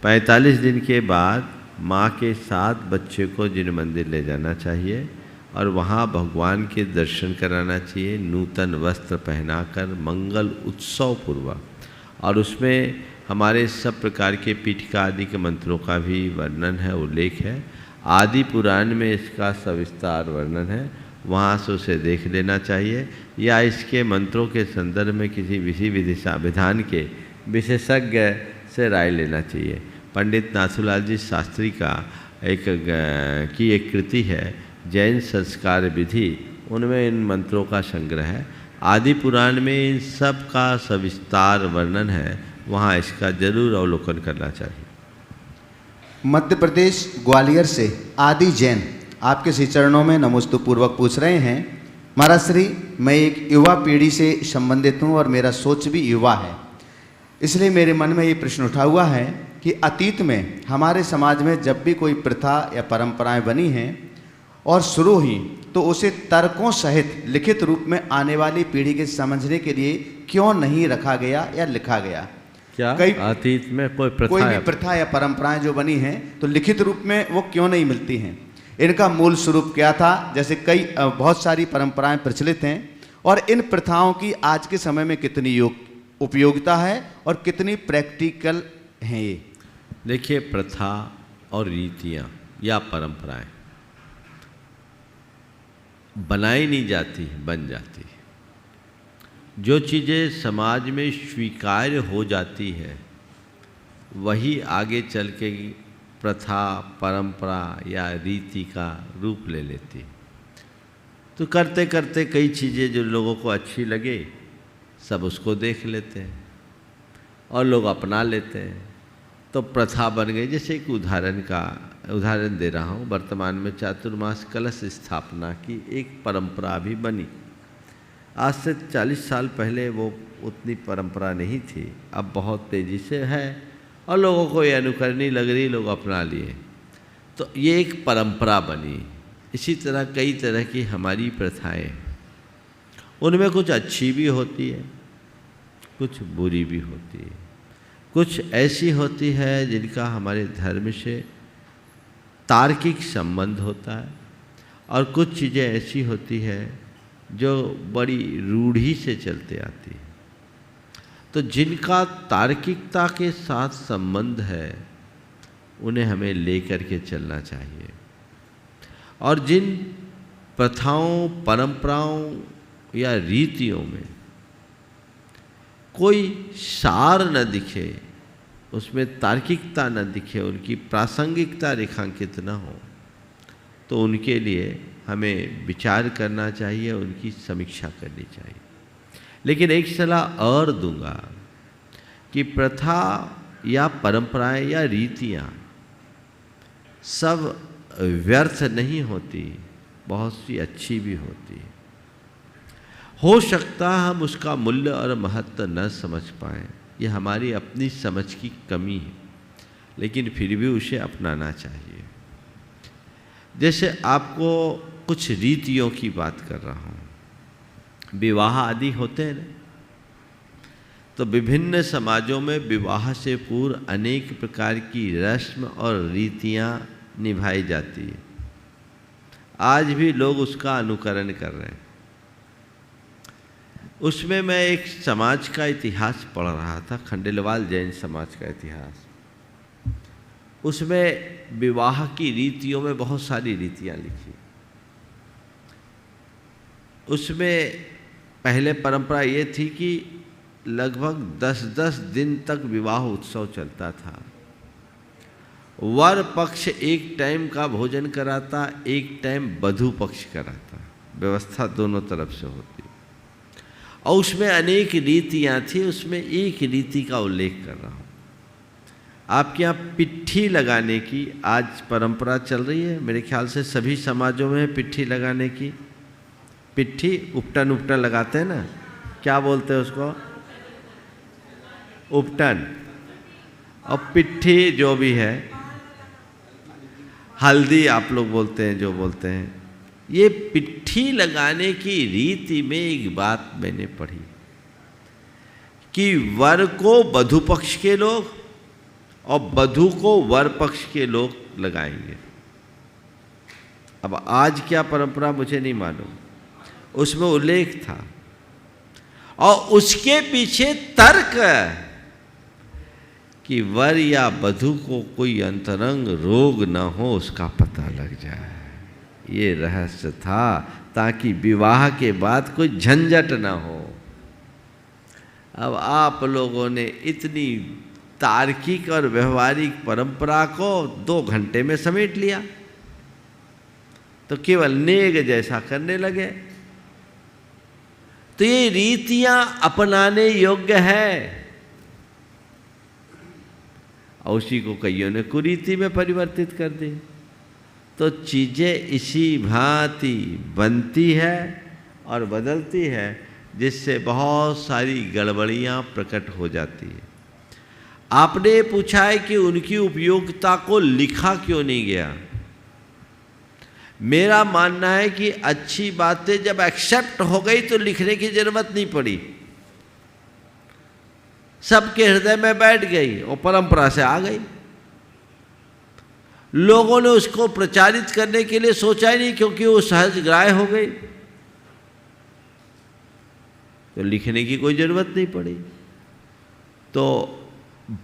45 दिन के बाद माँ के साथ बच्चे को जिन मंदिर ले जाना चाहिए और वहाँ भगवान के दर्शन कराना चाहिए, नूतन वस्त्र पहनाकर मंगल उत्सव पूर्वक। और उसमें हमारे सब प्रकार के पीठिका आदि के मंत्रों का भी वर्णन है, उल्लेख है। आदि पुराण में इसका सविस्तार वर्णन है, वहाँ से उसे देख लेना चाहिए या इसके मंत्रों के संदर्भ में किसी विधान के विशेषज्ञ से राय लेना चाहिए। पंडित नाथूलाल जी शास्त्री का एक कृति है, जैन संस्कार विधि उनमें इन मंत्रों का संग्रह है। आदि पुराण में इन सब का सविस्तार वर्णन है, वहाँ इसका जरूर अवलोकन करना चाहिए। मध्य प्रदेश ग्वालियर से आदि जैन आपके श्री चरणों में नमोस्तु पूर्वक पूछ रहे हैं, महाराज श्री, मैं एक युवा पीढ़ी से संबंधित हूँ और मेरा सोच भी युवा है, इसलिए मेरे मन में ये प्रश्न उठा हुआ है कि अतीत में हमारे समाज में जब भी कोई प्रथा या परंपराएं बनी हैं और शुरू हुई तो उसे तर्कों सहित लिखित रूप में आने वाली पीढ़ी के समझने के लिए क्यों नहीं रखा गया या लिखा गया? क्या अतीत में कोई भी प्रथा या परंपराएं जो बनी हैं तो लिखित रूप में वो क्यों नहीं मिलती हैं? इनका मूल स्वरूप क्या था? जैसे बहुत सारी परंपराएं प्रचलित हैं और इन प्रथाओं की आज के समय में कितनी उपयोगिता है और कितनी प्रैक्टिकल हैं ये? देखिए, प्रथा और रीतियाँ या परंपराएं बनाई नहीं जाती, बन जाती है। जो चीज़ें समाज में स्वीकार्य हो जाती है वही आगे चल के प्रथा, परंपरा या रीति का रूप ले लेती है। तो करते करते कई चीज़ें जो लोगों को अच्छी लगे सब उसको देख लेते हैं और लोग अपना लेते हैं, तो प्रथा बन गई। जैसे एक उदाहरण दे रहा हूँ, वर्तमान में चातुर्मास कलश स्थापना की एक परंपरा भी बनी। आज से 40 साल पहले वो उतनी परंपरा नहीं थी, अब बहुत तेज़ी से है और लोगों को ये अनुकरणीय लग रही, लोग अपना लिए, तो ये एक परंपरा बनी। इसी तरह कई तरह की हमारी प्रथाएं, उनमें कुछ अच्छी भी होती है, कुछ बुरी भी होती है, कुछ ऐसी होती है जिनका हमारे धर्म से तार्किक संबंध होता है और कुछ चीज़ें ऐसी होती है जो बड़ी रूढ़ी से चलते आती है। तो जिनका तार्किकता के साथ संबंध है उन्हें हमें लेकर के चलना चाहिए, और जिन प्रथाओं, परंपराओं या रीतियों में कोई सार न दिखे, उसमें तार्किकता न दिखे, उनकी प्रासंगिकता रेखांकित न हो, तो उनके लिए हमें विचार करना चाहिए, उनकी समीक्षा करनी चाहिए। लेकिन एक सलाह और दूंगा कि प्रथा या परंपराएं या रीतियां सब व्यर्थ नहीं होती, बहुत सी अच्छी भी होती है। हो सकता है हम उसका मूल्य और महत्व न समझ पाएँ, ये हमारी अपनी समझ की कमी है, लेकिन फिर भी उसे अपनाना चाहिए। जैसे आपको कुछ रीतियों की बात कर रहा हूँ, विवाह आदि होते हैं ना, तो विभिन्न समाजों में विवाह से पूर्व अनेक प्रकार की रस्म और रीतियाँ निभाई जाती है। आज भी लोग उसका अनुकरण कर रहे हैं। उसमें मैं एक समाज का इतिहास पढ़ रहा था, खंडेलवाल जैन समाज का इतिहास। उसमें विवाह की रीतियों में बहुत सारी रीतियाँ लिखी। उसमें पहले परंपरा ये थी कि लगभग 10-10 दिन तक विवाह उत्सव चलता था। वर पक्ष एक टाइम का भोजन कराता, एक टाइम वधू पक्ष कराता, व्यवस्था दोनों तरफ से होती। और उसमें अनेक रीतियाँ थी, उसमें एक रीति का उल्लेख कर रहा हूँ। आपके यहाँ पिट्ठी लगाने की आज परंपरा चल रही है, मेरे ख्याल से सभी समाजों में पिट्ठी लगाने की। पिट्ठी उपटन लगाते हैं ना, क्या बोलते हैं उसको? उपटन। और पिट्ठी जो भी है, हल्दी आप लोग बोलते हैं, जो बोलते हैं, ये पिट्ठी लगाने की रीति में एक बात मैंने पढ़ी कि वर को वधू पक्ष के लोग और वधू को वर पक्ष के लोग लगाएंगे। अब आज क्या परंपरा मुझे नहीं मालूम, उसमें उल्लेख था और उसके पीछे तर्क कि वर या वधू को कोई अंतरंग रोग न हो उसका पता लग जाए। ये रहस्य था ताकि विवाह के बाद कोई झंझट ना हो। अब आप लोगों ने इतनी तार्किक और व्यवहारिक परंपरा को 2 घंटे में समेट लिया, तो केवल नेग जैसा करने लगे। तो ये रीतियां अपनाने योग्य है, और उसी को कईयों ने कुरीति में परिवर्तित कर दी। तो चीज़ें इसी भांति बनती है और बदलती है, जिससे बहुत सारी गड़बड़ियाँ प्रकट हो जाती है। आपने पूछा है कि उनकी उपयोगिता को लिखा क्यों नहीं गया। मेरा मानना है कि अच्छी बातें जब एक्सेप्ट हो गई तो लिखने की जरूरत नहीं पड़ी, सबके हृदय में बैठ गई और परंपरा से आ गई। लोगों ने उसको प्रचारित करने के लिए सोचा ही नहीं, क्योंकि वो सहज ग्राह्य हो गई, तो लिखने की कोई जरूरत नहीं पड़ी। तो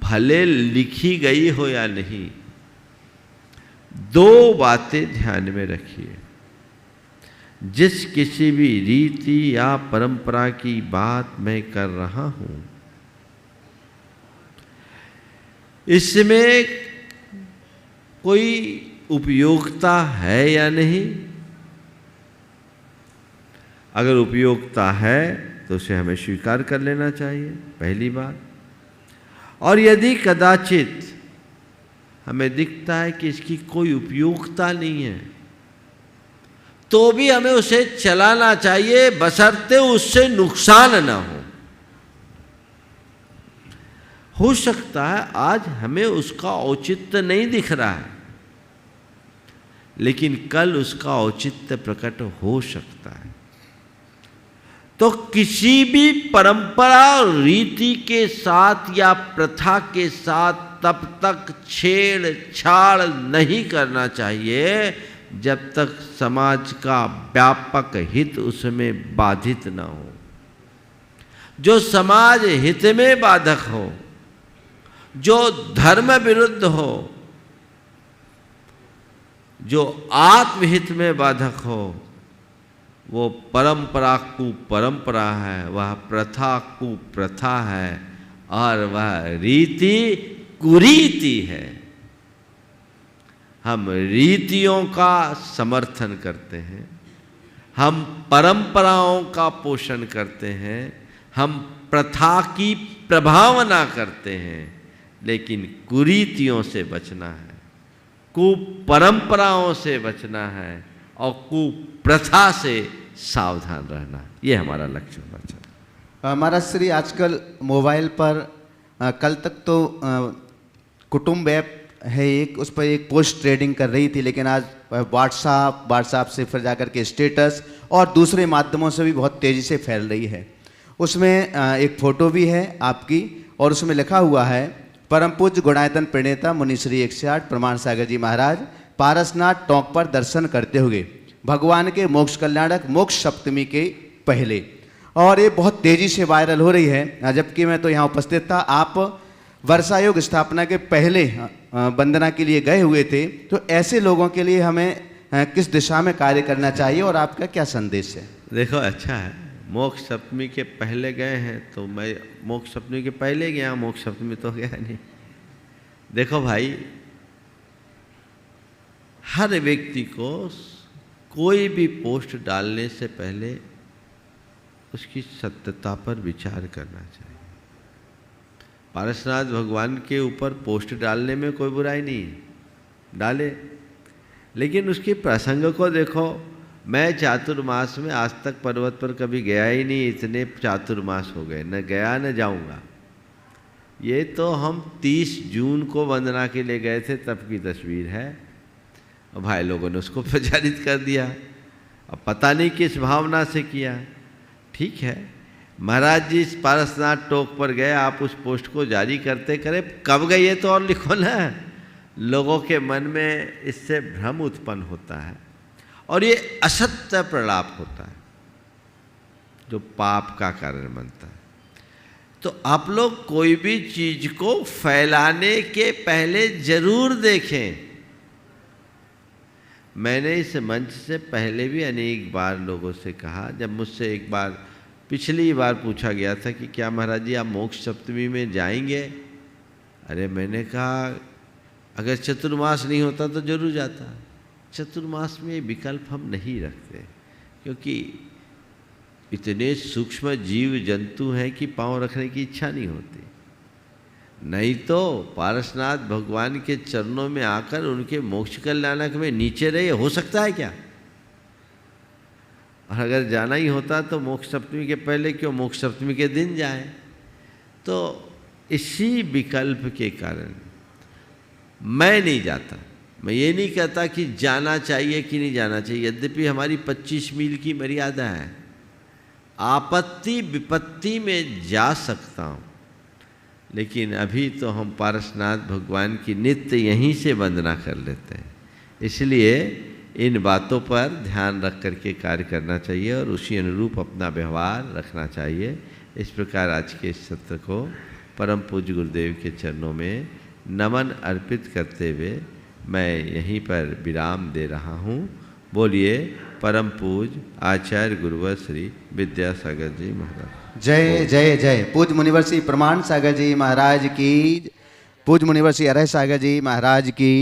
भले लिखी गई हो या नहीं, दो बातें ध्यान में रखिए। जिस किसी भी रीति या परंपरा की बात मैं कर रहा हूं, इसमें कोई उपयोगिता है या नहीं। अगर उपयोगिता है तो उसे हमें स्वीकार कर लेना चाहिए, पहली बात। और यदि कदाचित हमें दिखता है कि इसकी कोई उपयोगिता नहीं है, तो भी हमें उसे चलाना चाहिए, बशर्ते उससे नुकसान ना हो सकता है आज हमें उसका औचित्य नहीं दिख रहा है, लेकिन कल उसका औचित्य प्रकट हो सकता है। तो किसी भी परंपरा और रीति के साथ या प्रथा के साथ तब तक छेड़छाड़ नहीं करना चाहिए जब तक समाज का व्यापक हित उसमें बाधित ना हो। जो समाज हित में बाधक हो, जो धर्म विरुद्ध हो, जो आत्महित में बाधक हो, वो परंपरा कुपरंपरा है, वह प्रथा कुप्रथा है, और वह रीति कुरीति है। हम रीतियों का समर्थन करते हैं, हम परंपराओं का पोषण करते हैं, हम प्रथा की प्रभावना करते हैं, लेकिन कुरीतियों से बचना है, कुपरंपराओं से बचना है, और कुप्रथा से सावधान रहना। ये हमारा लक्ष्य होना चाहिए। महाराज श्री, आजकल मोबाइल पर कल तक तो कुटुंब ऐप है एक, उस पर एक पोस्ट ट्रेडिंग कर रही थी, लेकिन आज व्हाट्सएप से फिर जाकर के स्टेटस और दूसरे माध्यमों से भी बहुत तेज़ी से फैल रही है। उसमें एक फ़ोटो भी है आपकी, और उसमें लिखा हुआ है, परम पूज्य गुणायतन प्रणेता मुनि श्री 108 प्रमाण सागर जी महाराज पारसनाथ टोंक पर दर्शन करते हुए भगवान के मोक्ष कल्याणक मोक्ष सप्तमी के पहले। और ये बहुत तेज़ी से वायरल हो रही है, जबकि मैं तो यहाँ उपस्थित था। आप वर्षायोग स्थापना के पहले वंदना के लिए गए हुए थे, तो ऐसे लोगों के लिए हमें किस दिशा में कार्य करना चाहिए और आपका क्या संदेश है? देखो, अच्छा है, मोक्ष सप्तमी के पहले गए हैं, तो मैं मोक्ष सप्तमी के पहले गया, मोक्ष सप्तमी तो गया नहीं। देखो भाई, हर व्यक्ति को कोई भी पोस्ट डालने से पहले उसकी सत्यता पर विचार करना चाहिए। पारसनाथ भगवान के ऊपर पोस्ट डालने में कोई बुराई नहीं है, डाले, लेकिन उसके प्रसंग को देखो। मैं चातुर्मास में आज तक पर्वत पर कभी गया ही नहीं, इतने चातुर्मास हो गए, न गया न जाऊंगा। ये तो हम 30 जून को वंदना के लिए गए थे, तब की तस्वीर है, और भाई लोगों ने उसको प्रचारित कर दिया। अब पता नहीं किस भावना से किया। ठीक है, महाराज जी पारसनाथ टोक पर गए, आप उस पोस्ट को जारी करते करे, कब गए ये तो और लिखो ना। लोगों के मन में इससे भ्रम उत्पन्न होता है, और ये असत्य प्रलाप होता है, जो पाप का कारण बनता है। तो आप लोग कोई भी चीज को फैलाने के पहले जरूर देखें। मैंने इस मंच से पहले भी अनेक बार लोगों से कहा, जब मुझसे एक बार पिछली बार पूछा गया था कि क्या महाराज जी आप मोक्ष सप्तमी में जाएंगे? अरे मैंने कहा अगर चतुर्मास नहीं होता तो जरूर जाता। चतुर्मास में विकल्प हम नहीं रखते, क्योंकि इतने सूक्ष्म जीव जंतु हैं कि पाँव रखने की इच्छा नहीं होती। नहीं तो पारसनाथ भगवान के चरणों में आकर उनके मोक्ष कल्याणक में नीचे रहे, हो सकता है क्या? और अगर जाना ही होता तो मोक्ष सप्तमी के पहले क्यों, मोक्ष सप्तमी के दिन जाए। तो इसी विकल्प के कारण मैं नहीं जाता। मैं ये नहीं कहता कि जाना चाहिए कि नहीं जाना चाहिए, यद्यपि हमारी 25 मील की मर्यादा है। आपत्ति विपत्ति में जा सकता हूँ, लेकिन अभी तो हम पारसनाथ भगवान की नित्य यहीं से वंदना कर लेते हैं। इसलिए इन बातों पर ध्यान रख करके कार्य करना चाहिए और उसी अनुरूप अपना व्यवहार रखना चाहिए। इस प्रकार आज के इस सत्र को परम पूज्य गुरुदेव के चरणों में नमन अर्पित करते हुए मैं यहीं पर विराम दे रहा हूँ। बोलिए परम पूज्य आचार्य गुरुवर श्री विद्यासागर जी महाराज। जय जय जय। पूज्य मुनिवर श्री प्रमाण सागर जी महाराज की, पूज्य मुनिवर श्री अरह सागर जी महाराज की।